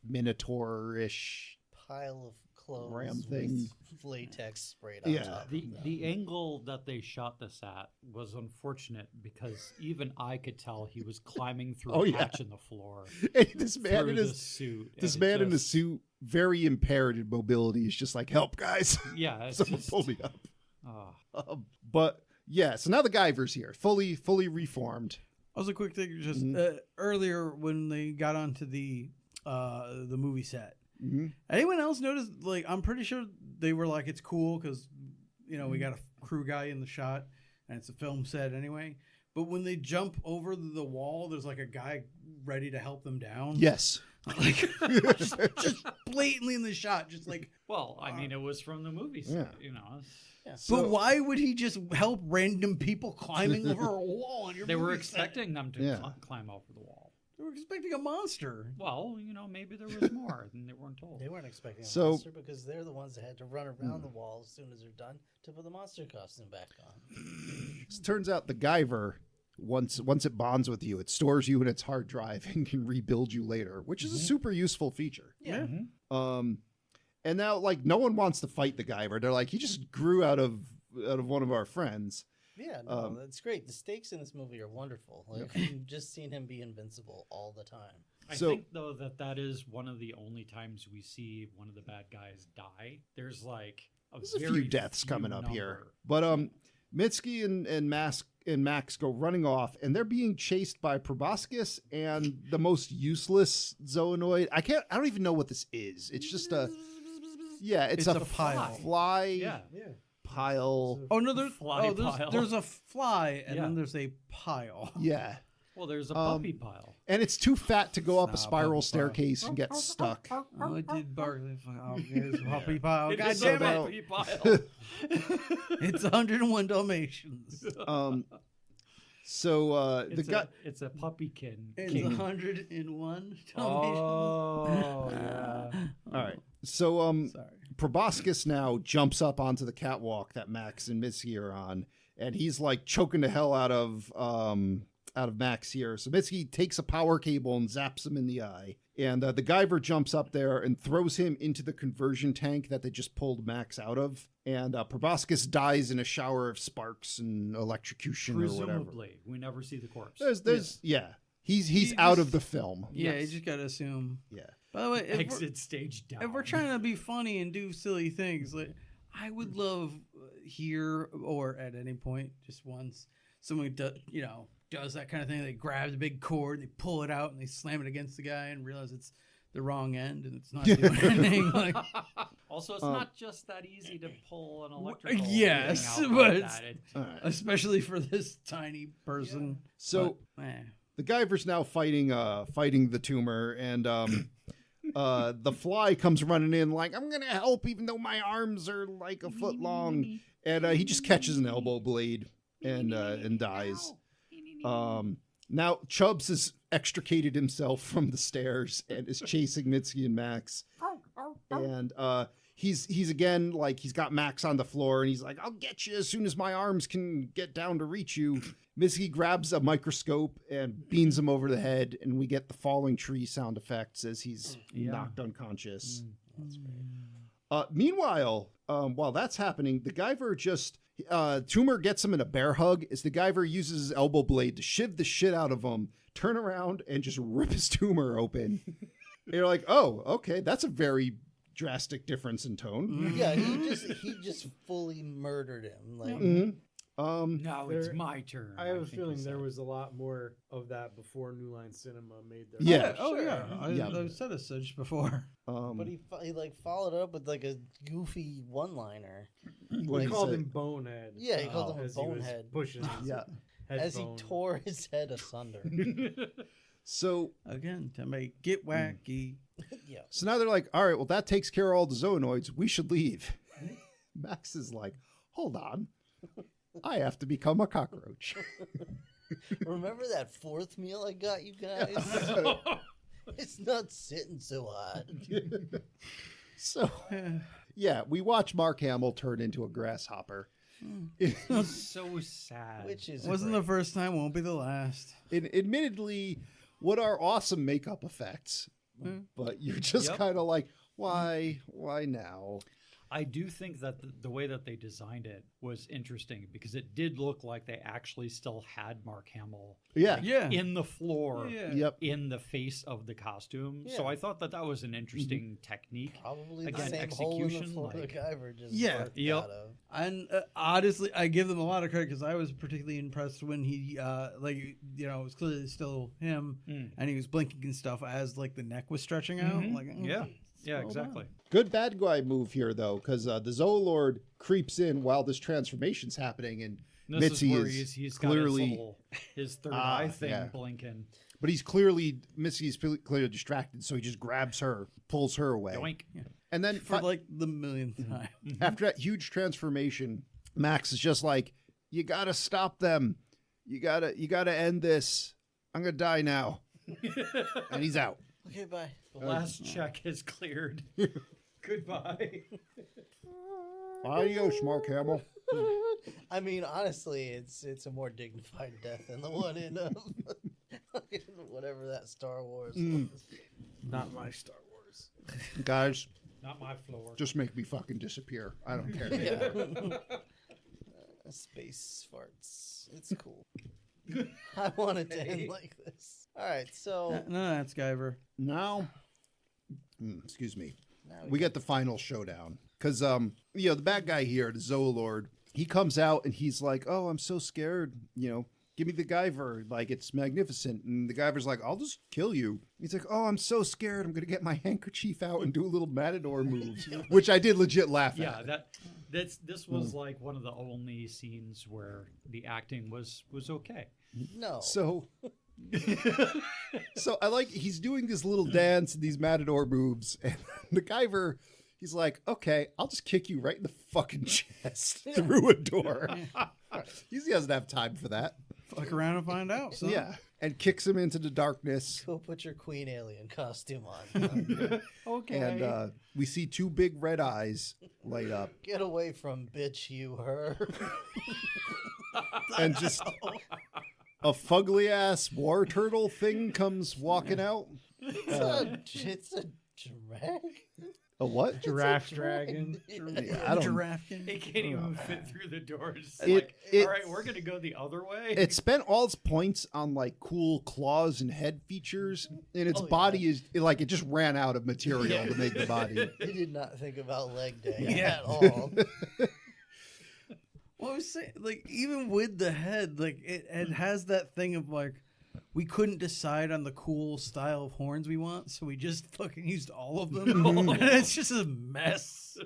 minotaur-ish. Pile of clothes Ram with thing. latex sprayed on Yeah. top. The angle that they shot this at was unfortunate because even I could tell he was climbing through Oh, a yeah. patch in the floor. And this man through in the his suit. this and it man in the just- suit, very impaired in mobility, is just like, help, guys. Yeah, it's Someone just, pull me up. oh. But yeah, so now the Guyver's here, fully reformed. Also, a quick thing, just earlier when they got onto the movie set. Mm-hmm. Anyone else notice? Like, I'm pretty sure they were like, it's cool because we got a crew guy in the shot and it's a film set anyway. But when they jump over the wall, there's like a guy ready to help them down. Yes. Like just blatantly in the shot, just like. Well, I mean, it was from the movie set, Yeah. But why would he just help random people climbing over a wall? On your They were movie set? expecting them to Yeah. climb over the wall. They were expecting a monster. Well, maybe there was more than they weren't told. They weren't expecting a So- monster because they're the ones that had to run around the wall as soon as they're done to put the monster costume back on. It turns out the Guyver, once it bonds with you, it stores you in its hard drive and can rebuild you later, which is a super useful feature. Yeah. And now, like, no one wants to fight the Guyver. They're like, he just grew out of one of our friends. Yeah, no, that's great. The stakes in this movie are wonderful. Like you've just seen him be invincible all the time. I So- think, though, that is one of the only times we see one of the bad guys die. There's like There's a very few deaths few coming up here. number. But Mitski and Max go running off, and they're being chased by Proboscis and the most useless zoonoid. I don't even know what this is. It's just it's a pile. Fly Yeah. pile. Oh no, there's Fly pile. there's a fly and Yeah. then there's a pile. Yeah. Well, there's a puppy pile. And it's too fat to go up a It's not a spiral puppy pile. staircase and get stuck. Oh, it did bark. Oh, here's a puppy pile. It God is damn a it! puppy pile. It's 101 Dalmatians. So the guy. It's a puppykin. It's king. 101 Dalmatians. Oh, yeah. All right. So Sorry. Proboscis now jumps up onto the catwalk that Max and Mitski are on, and he's like choking the hell out of Max here. So Mitski takes a power cable and zaps him in the eye. And the Guyver jumps up there and throws him into the conversion tank that they just pulled Max out of. And Proboscis dies in a shower of sparks and electrocution or whatever. Presumably, we never see the corpse. He's out of the film. Yeah, Yes. you just gotta assume. Yeah. By the way, Exit stage down. if we're trying to be funny and do silly things, like I would love here or at any point, just once, someone does that kind of thing. They grab the big cord, they pull it out, and they slam it against the guy, and realize it's the wrong end and it's not doing anything. Like, Also, it's not just that easy to pull an electrical yes, thing out but like it's- that. especially for this tiny person. So But, eh. the Guyver's now fighting the tumor, and the Fly comes running in like, I'm gonna help, even though my arms are like a foot long, and he just catches an elbow blade and dies. Now Chubbs has extricated himself from the stairs and is chasing Mitski and Max, and he's again like he's got Max on the floor, and he's like, I'll get you as soon as my arms can get down to reach you. Mitski grabs a microscope and beans him over the head, and we get the falling tree sound effects as he's knocked unconscious. That's great. Meanwhile, while that's happening, the Guyver just Tumor gets him in a bear hug as the Guyver uses his elbow blade to shiv the shit out of him, turn around and just rip his tumor open. And you're like, oh, okay, that's a very drastic difference in tone. Yeah, he just fully murdered him. Like, Mhm. Now it's my turn. I have a think feeling he there said. was a lot more of that before New Line Cinema made their. Yeah. Oh Sure. yeah, Yeah. I've said as such before. but he like followed it up with like a goofy one-liner. What He he called said. him Bonehead. Yeah, he called him a as he was bonehead. pushing his Yeah. head As bone. he tore his head asunder. So Again, to make it wacky. Yeah. so now they're like, all right, well, that takes care of all the zoonoids. We should leave. Max is like, hold on. I have to become a cockroach. Remember that fourth meal I got you guys? It's not sitting so hot. So, yeah, we watch Mark Hamill turn into a grasshopper. So sad. Which is Wasn't the first time, won't be the last. Admittedly, what are awesome makeup effects, but you're just Yep. kind of like, why now? I do think that the way that they designed it was interesting because it did look like they actually still had Mark Hamill Yeah. Yeah. in the floor, Yeah. Yep. in the face of the costume. So Yeah. I thought that was an interesting technique. Probably Again, the same hole in the execution, floor like- the Guyver just Yeah. barked Yep. out of. And honestly, I give them a lot of credit because I was particularly impressed when he, it was clearly still him, and he was blinking and stuff as like the neck was stretching out. Mhm. Like, Yeah, yeah, well exactly. Good bad guy move here, though, because the Zoolord creeps in while this transformation's happening, and And this Mitzi is where is he's clearly, got his third eye thing yeah. blinking. but Mitzi's clearly distracted, so he just grabs her, pulls her away. Yoink. And then for like the millionth time. after that huge transformation, Max is just like, you gotta stop them. You gotta end this. I'm gonna die now. And he's out. Okay, bye. The last check is cleared. Goodbye. Adios, Mark Hamill. I mean, honestly, it's a more dignified death than the one in whatever that Star Wars was. Not my Star Wars. Guys, Not my floor. just make me fucking disappear. I don't care. Space farts. It's cool. I want it to end like this. All right, so No, that's Guyver. Now, excuse me. now We get the final showdown because the bad guy here, the Zoolord, he comes out and he's like, oh, I'm so scared, give me the Guyver, like it's magnificent. And the Guyver's like, I'll just kill you. He's like, oh, I'm so scared, I'm gonna get my handkerchief out and do a little matador move, which I did legit laugh Yeah, at. this was like one of the only scenes where the acting was okay. no. So I like he's doing this little dance and these matador moves, and the Guyver, he's like, okay, I'll just kick you right in the fucking chest through a door. He doesn't have time for that. Fuck around and find out. So. Yeah. And kicks him into the darkness. Go put your Queen Alien costume on. Okay. And we see two big red eyes light up. Get away from bitch, you her. And just a fugly ass war turtle thing comes walking out. It's a drag. A what? Giraffe dragon. Yeah, I don't. Giraffe. It can't even fit through the doors. It- All right, we're gonna go the other way. It spent all its points on like cool claws and head features, and its Oh, yeah. body is like it just ran out of material to make the body. He did not think about leg day Yeah. at all. Well, I was saying, like, even with the head, like, it has that thing of, like, we couldn't decide on the cool style of horns we want, so we just fucking used all of them. And it's just a mess.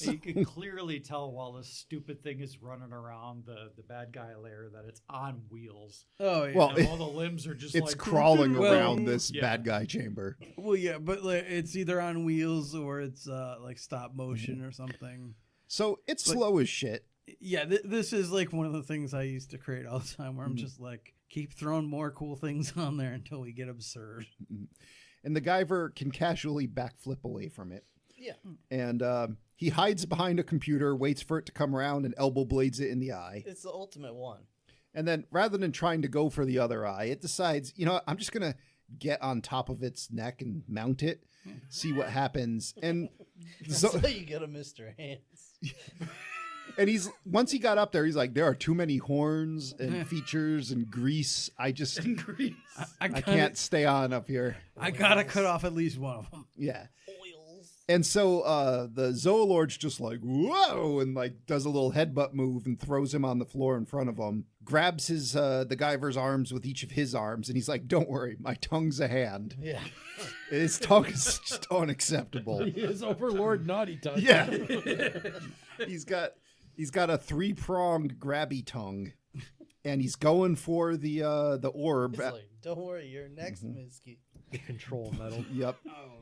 You can clearly tell while this stupid thing is running around the bad guy lair that it's on wheels. Oh, yeah. Well, And all the limbs are just It's like crawling Well, around this yeah. bad guy chamber. Well, yeah, but, like, it's either on wheels or it's, like, stop motion or something. So it's But- slow as shit. Yeah, this is, like, one of the things I used to create all the time where I'm just, like, keep throwing more cool things on there until we get absurd. And the Guyver can casually backflip away from it. Yeah. And he hides behind a computer, waits for it to come around, and elbow blades it in the eye. It's the ultimate one. And then rather than trying to go for the other eye, it decides, you know what, I'm just going to get on top of its neck and mount it, see what happens. And That's so, how you get a Mr. Hands. and once he got up there, he's like, there are too many horns and features and grease. I just, Grease. I can't stay on up here. I gotta cut off at least one of them. Yeah. Oils. And so the Zoolord's just like, whoa, and like does a little headbutt move and throws him on the floor in front of him, grabs the Guyver's arms with each of his arms, and he's like, don't worry, my tongue's a hand. Yeah. His tongue is just unacceptable. He is Overlord Naughty Tongue. Yeah. He's got a 3-pronged grabby tongue, and he's going for the orb. It's like, don't worry, you're next, Minsky. The control metal. Yep.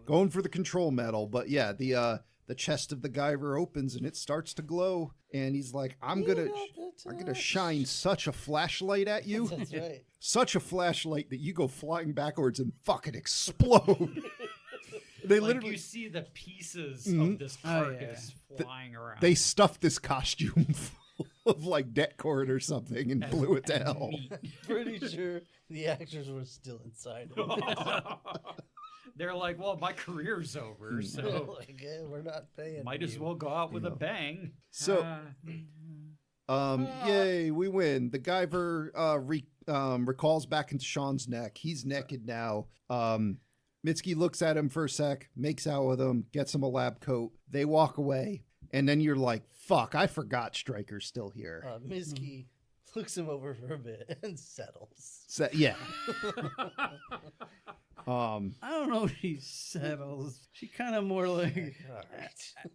Going for the control medal, but yeah, the chest of the Guyver opens and it starts to glow, and he's like, I'm gonna shine such a flashlight at you, That's right. such a flashlight that you go flying backwards and fucking explode. They Like literally you see the pieces Mhm. of this Oh, carcass flying around. they stuffed this costume full of like debt cord or something and blew it to hell. Pretty sure the actors were still inside of it. They're like, well, my career's over, so Like, we're not paying. might for as you. well go out with a bang. So- Ah. Yay, we win. The Guyver recalls back into Sean's neck. He's naked now. Mitski looks at him for a sec, makes out with him, gets him a lab coat. They walk away, and then you're like, fuck, I forgot Stryker's still here. Minsky looks him over for a bit and settles. Yeah. I don't know if she settles. She kind of more like, All right.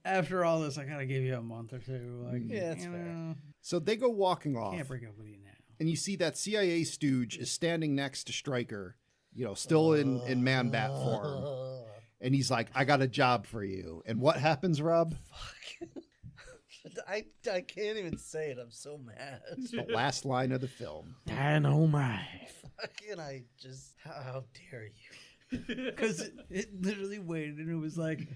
after all this, I gotta give you a month or two. Like, Yeah, that's you fair. know, So they go walking off, can't break up with you now. and you see that CIA stooge is standing next to Stryker, you know, still in man bat form. And he's like, I got a job for you. And what happens, Rob? Fuck. I can't even say it. I'm so mad. The last line of the film. Dynamite. Fucking I just how dare you? Because it literally waited and it was like,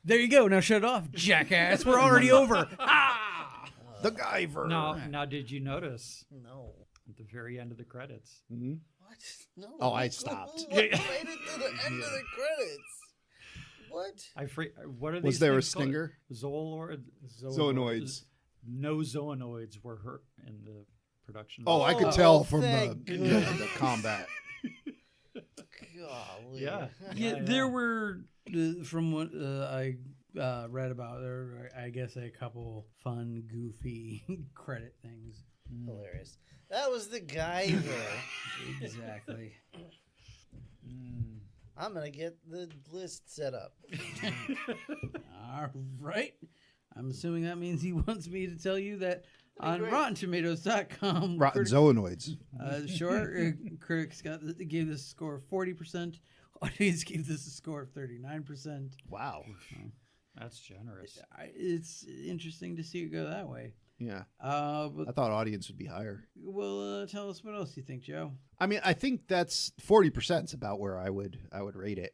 there you go. Now shut it off, jackass. We're already over. Ah! The Guyver. Now, did you notice No. at the very end of the credits? Mhm. What? No. Oh, I stopped. What made it to the end of the credits? What? What are these? Was there a things called? stinger? Zoonoids. No zoonoids were hurt in the production. Oh, I could Oh, tell from thank the goodness. combat. Golly. Yeah. Yeah, Yeah. there were, from what I read about, there were, I guess, a couple fun, goofy credit things. Hilarious. That was the Guyver. Exactly. I'm gonna get the list set up. All right. I'm assuming that means he wants me to tell you that on great. RottenTomatoes.com, Rotten Zoonoids. critics gave this a score of 40%. Audience gave this a score of 39%. Wow. That's generous. It's interesting to see it go that way. Yeah. But I thought audience would be higher. well, tell us what else you think, Joe. I mean, I think that's 40% is about where I would rate it.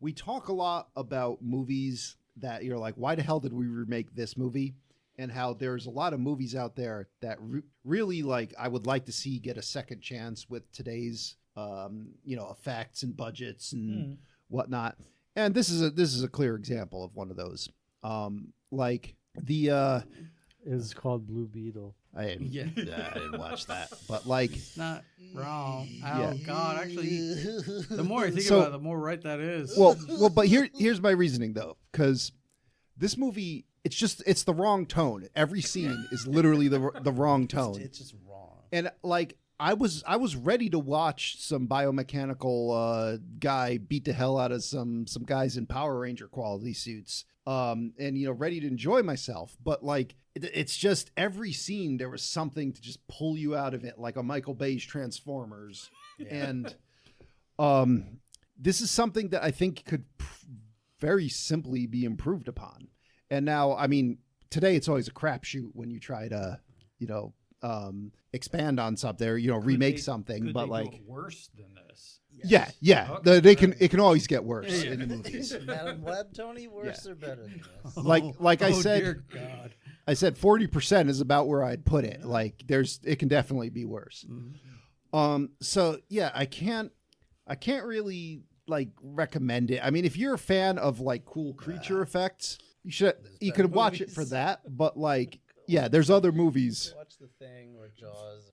We talk a lot about movies that you're like, why the hell did we remake this movie? And how there's a lot of movies out there that really like I would like to see get a second chance with today's effects and budgets and whatnot. And this is a clear example of one of those. Like the It's called Blue Beetle. I didn't watch that, but like Not wrong. Oh Yeah. God! Actually, the more I think So- about it, the more right that is. well, but here's my reasoning though, because this movie, it's the wrong tone. Every scene is literally the wrong tone, It's just wrong. and like I was ready to watch some biomechanical guy beat the hell out of some guys in Power Ranger quality suits, and ready to enjoy myself. But like it's just every scene there was something to just pull you out of it, like a Michael Bay's Transformers, and this is something that I think could very simply be improved upon. And now, I mean, today it's always a crapshoot when you try to, expand on something or, remake something. Could But they like, do it worse than this? yeah. Okay. It can always get worse in the movies. Madam Web, Tony, worse or better than this? Like I said, dear God. I said 40% is about where I'd put it. Like it can definitely be worse. So yeah, I can't really like recommend it. I mean, if you're a fan of like cool creature effects, you could watch it for that. But like, yeah, there's other movies. Watch The Thing or Jaws.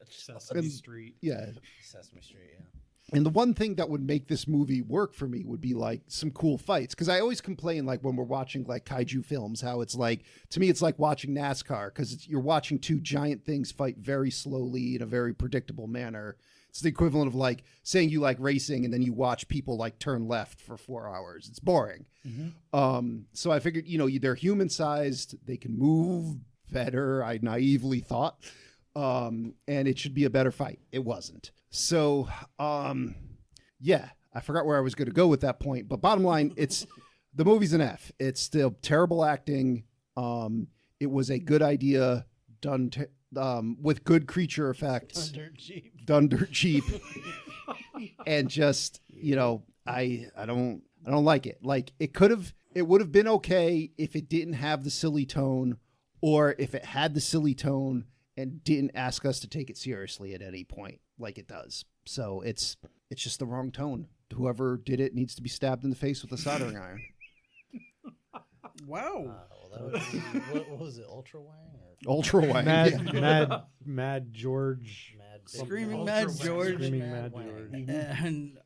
Sesame Street. Yeah. Sesame Street, yeah. And the one thing that would make this movie work for me would be like some cool fights. Cause I always complain like when we're watching like kaiju films, how it's like, to me, it's like watching NASCAR because you're watching two giant things fight very slowly in a very predictable manner. It's the equivalent of like saying you like racing and then you watch people like turn left for 4 hours. It's boring. So I figured, they're human sized. They can move better. I naively thought, and it should be a better fight. It wasn't. So, yeah, I forgot where I was going to go with that point, but bottom line, the movie's an F. It's still terrible acting. It was a good idea done with good creature effects. Done dirt cheap. And just, I don't like it. Like it would have been okay if it didn't have the silly tone, or if it had the silly tone and didn't ask us to take it seriously at any point like it does. So it's just the wrong tone. Whoever did it needs to be stabbed in the face with a soldering iron. Wow. Well, that would be, what was it, Ultra Wang? Or Ultra wide. Mad George. Screaming Ultra Mad Wang. George. Screaming Mad George. And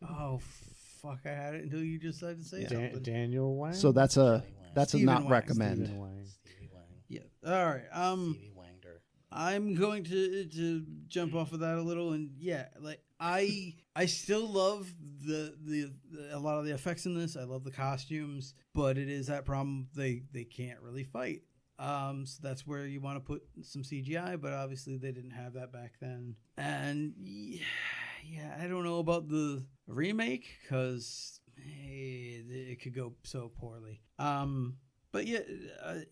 fuck, I had it until you just decided to say something. Daniel Wang. So that's a Stephen not Wang. recommend. Stephen Wang. Stevie Wang. Yeah. All right. Stevie Wangder. I'm going to jump off of that a little, and yeah, like I still love the a lot of the effects in this. I love the costumes, but it is that problem they can't really fight. So that's where you want to put some CGI, but obviously they didn't have that back then. And yeah, I don't know about the remake because it could go so poorly. But yeah,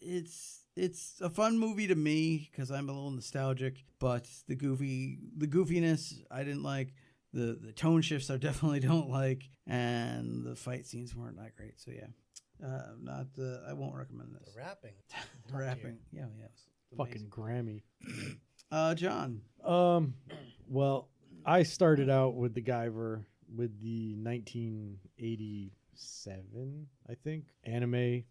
it's a fun movie to me because I'm a little nostalgic. But the goofiness I didn't like. The tone shifts I definitely don't like, and the fight scenes weren't that great. So yeah, I won't recommend this. The rapping. The rapping, yeah, it's Fucking Grammy. John. Well, I started out with the Guyver with the 1987, I think, anime. It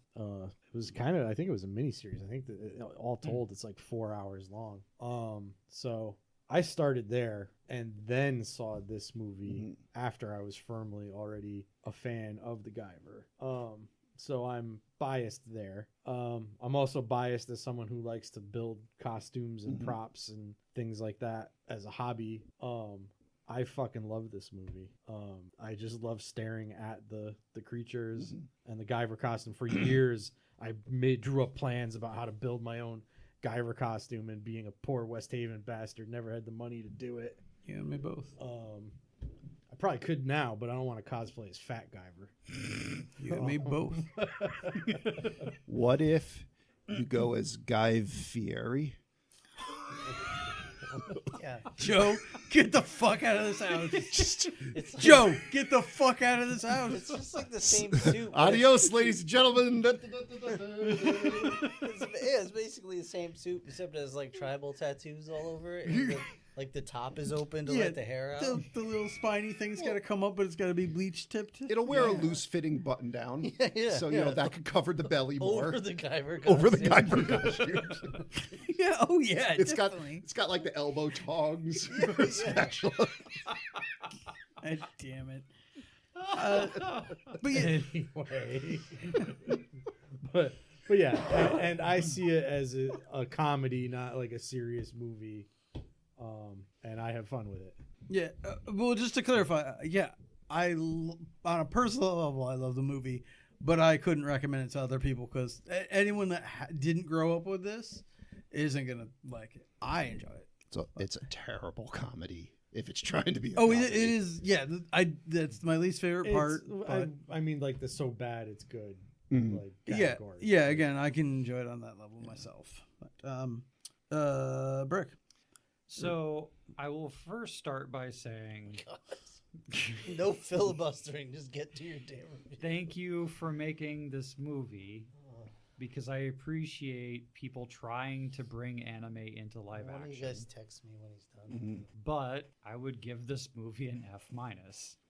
was I think it was a miniseries. I think that all told, it's like 4 hours long. So I started there and then saw this movie after I was firmly already a fan of the Guyver. So I'm biased there. I'm also biased as someone who likes to build costumes and props and things like that as a hobby. I fucking love this movie. I just love staring at the creatures and the Guyver costume. For years, I drew up plans about how to build my own Guyver costume, and being a poor West Haven bastard, never had the money to do it. You and me both. I probably could now, but I don't want to cosplay as Fat Guyver. You and me both. What if you go as Guy Fieri? Yeah. Joe, get the fuck out of this house. It's Joe, get the fuck out of this house. It's just like the same suit. but Adios, ladies and gentlemen. It's basically the same suit, except it has like tribal tattoos all over it. And Like the top is open to Yeah, let the hair out. The little spiny thing's got to come up, but it's got to be bleach tipped. It'll wear a loose fitting button down. Yeah, So, you know, that could cover the belly more. Over the Guyver Over the costume. Guyver costume. Yeah. Oh yeah. It's definitely. got like the elbow tongs. Yeah. Special. God damn it. But yeah, Anyway. but yeah, and I see it as a comedy, not like a serious movie. And I have fun with it. yeah. Well, just to clarify, on a personal level, I love the movie, but I couldn't recommend it to other people because anyone that didn't grow up with this isn't gonna like it. I enjoy it. So it's a terrible comedy if it's trying to be. Oh, it is. Yeah, that's my least favorite part. But I mean, like the so bad it's good. Mhm. Like yeah, category. yeah. Again, I can enjoy it on that level myself. But, Brick. So I will first start by saying No filibustering. Just get to your damn review. thank you for making this movie because I appreciate people trying to bring anime into live Why don't you action. guys text me when he's done? Mhm. But I would give this movie an F-.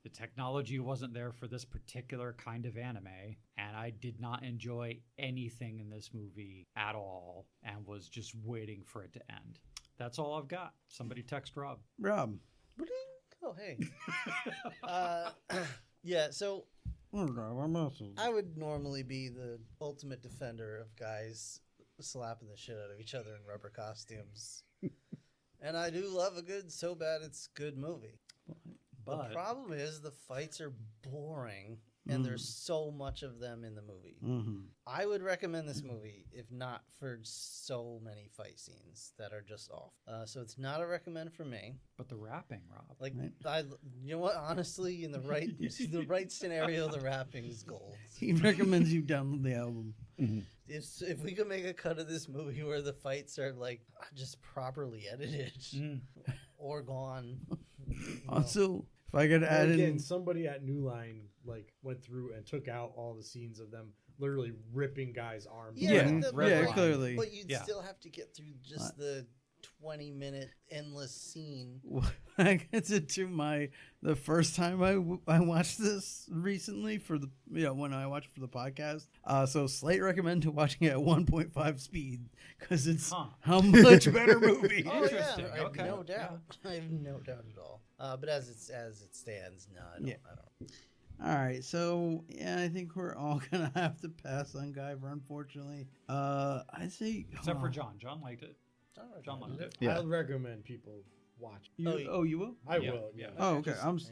The technology wasn't there for this particular kind of anime, and I did not enjoy anything in this movie at all and was just waiting for it to end. That's all I've got. Somebody text Rob. Rob. Oh, hey. Yeah, so I would normally be the ultimate defender of guys slapping the shit out of each other in rubber costumes. And I do love a good so bad it's good movie. But The problem is the fights are boring and there's so much of them in the movie. Mm-hmm. I would recommend this movie if not for so many fight scenes that are just off. So it's not a recommend for me. the rapping, Rob. Like Right. you know what? Honestly, in the right scenario, the rapping is gold. He recommends you download the album. If we could make a cut of this movie where the fights are like just properly edited or gone. Also, if I could add Again, in, somebody at New Line like went through and took out all the scenes of them literally ripping guys' arms. Yeah, off. yeah, clearly. But you'd Yeah. still have to get through just the 20-minute endless scene. I gets into the first time I watched this recently for the when I watched for the podcast. So Slate recommended watching it at 1.5 speed because it's a much better movie. Oh Interesting. yeah, I have Okay. no doubt. I have no doubt at all. But as it stands, no, I don't. All right, so yeah, I think we're all gonna have to pass on Guyver, unfortunately. I'd say Except for John. John liked it. John liked it. Yeah. I'd recommend people watch. You will? I Yeah, will. yeah. Oh, okay.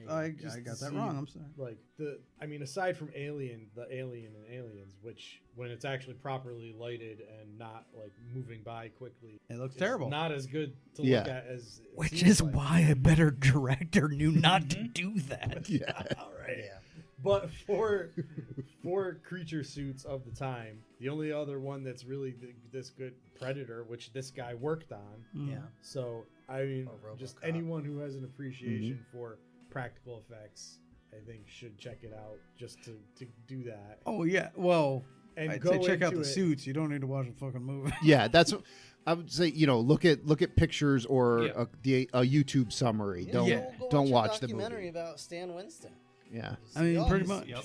I Just got to that see, wrong. I'm sorry. Like aside from the Alien and Aliens, which when it's actually properly lighted and not like moving by quickly, It looks it's terrible. Not as good to Yeah. look at as. it Which seems is like. why a better director knew not to do that. Yeah. All right. Yeah. But for creature suits of the time, the only other one that's really this good, Predator, which this guy worked on. Yeah. So I mean, Or just RoboCop. anyone who has an appreciation for practical effects, I think should check it out just to do that. Oh yeah. Well, And I'd go say check out into the it- suits. You don't need to watch the fucking movie. Yeah, that's. I would say look at pictures or Yeah. a YouTube summary. Yeah, Don't go don't watch a the documentary movie. about Stan Winston. Yeah. I mean, Oh, pretty he's- much. Yep.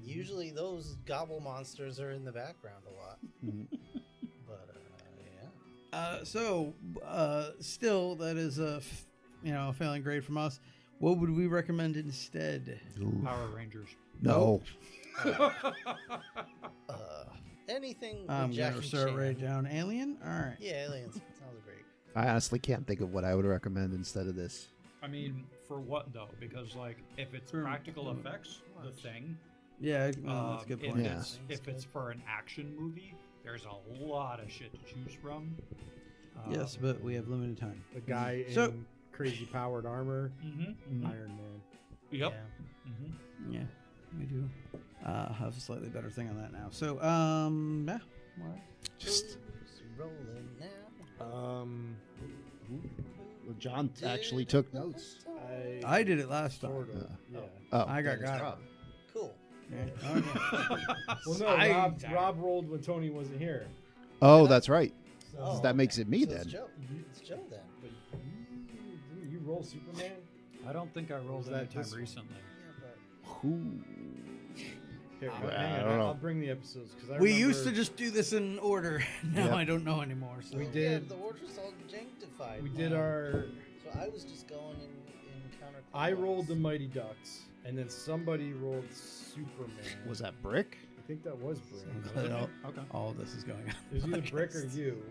Usually those gobble monsters are in the background a lot. Mhm. But yeah. Still, that is a failing grade from us. What would we recommend instead? Power Rangers. No. Anything with I'm gonna Jackie start Chan. right down. Alien. All right. Yeah, Aliens. Sounds great. I honestly can't think of what I would recommend instead of this. I mean, for what though? Because like, if it's For- practical effects, The Thing. Yeah, that's a good If point. Yeah. if it's for an action movie, there's a lot of shit to choose from. Yes, but we have limited time. The guy So- in crazy powered armor, Mm-hmm. Iron Man. Yep. Yeah. Mm-hmm. Yeah, we do have a slightly better thing on that now. So, yeah. All right. Just Who's rolling now? well, John actually took notes. I did it last time. Sort of, yeah. Oh, I got that is it. Rob. Cool. Yeah. Okay. Well, no, I- Rob rolled when Tony wasn't here. Oh, that's right. So, That makes it me so then. It's Joe. It's Joe then. but roll Superman? I don't think I rolled Was that anytime this one? recently. Who? Here, I hang don't on. know. I'll bring the episodes because We used to just do this in order. Now Yep. I don't know anymore. So. We Yeah, did. the order's all janktified. We did our. So I was just going in counter. I rolled the Mighty Ducks, and then somebody rolled Superman. Was that Brick? I think that was Brick. I'm glad all, Okay. all of this is going on. It was either Brick or Podcast. you,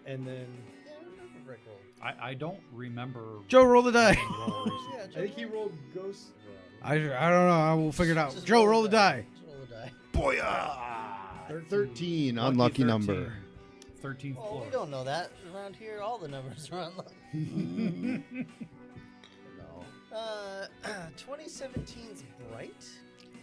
and then Yeah, I remember Rick rolled. I don't remember. Joe, roll the die. roll recently. Yeah, I think he rolled Ghost. I don't know. I will figure it out. Just Joe, roll the die. Just roll the die. Booyah! 13. Lucky Unlucky 13. number. 13th Well, floor. we don't know that. Around here, all the numbers are unlucky. No. 2017's Bright?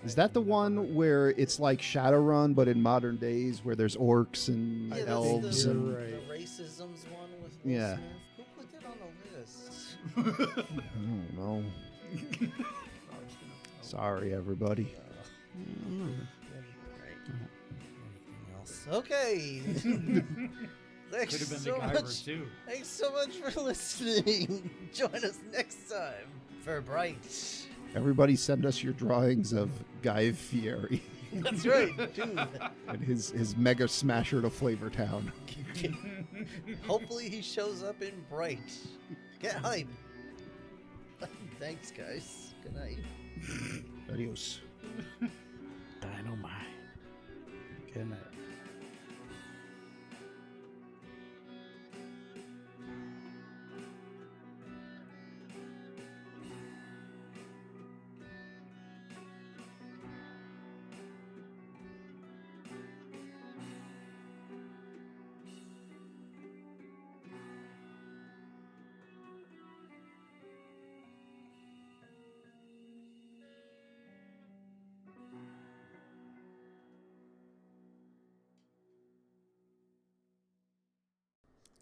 Is that the one where it's like Shadowrun, but in modern days, where there's orcs and Yeah, that's elves? the, And... You're right. the racisms one with Will Yeah. Smith. Who put that on the list? I don't know. Sorry, everybody. Okay. Thanks Could have been so the Guyver much. too. Thanks so much for listening. Join us next time for Bright. Everybody send us your drawings of Guy Fieri That's right, dude. and his mega smasher to Flavor Town. Hopefully he shows up in Bright. Get hype. Thanks, guys. Good night. Adios. Dynamite. Good night.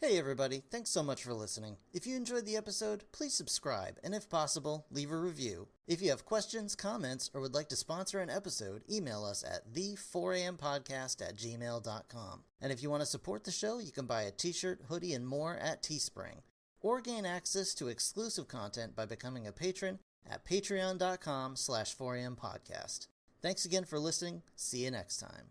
Hey everybody, thanks so much for listening. If you enjoyed the episode, please subscribe, and if possible, leave a review. If you have questions, comments, or would like to sponsor an episode, email us at the4ampodcast@gmail.com. And if you want to support the show, you can buy a t-shirt, hoodie, and more at Teespring. Or gain access to exclusive content by becoming a patron at patreon.com/4ampodcast. Thanks again for listening. See you next time.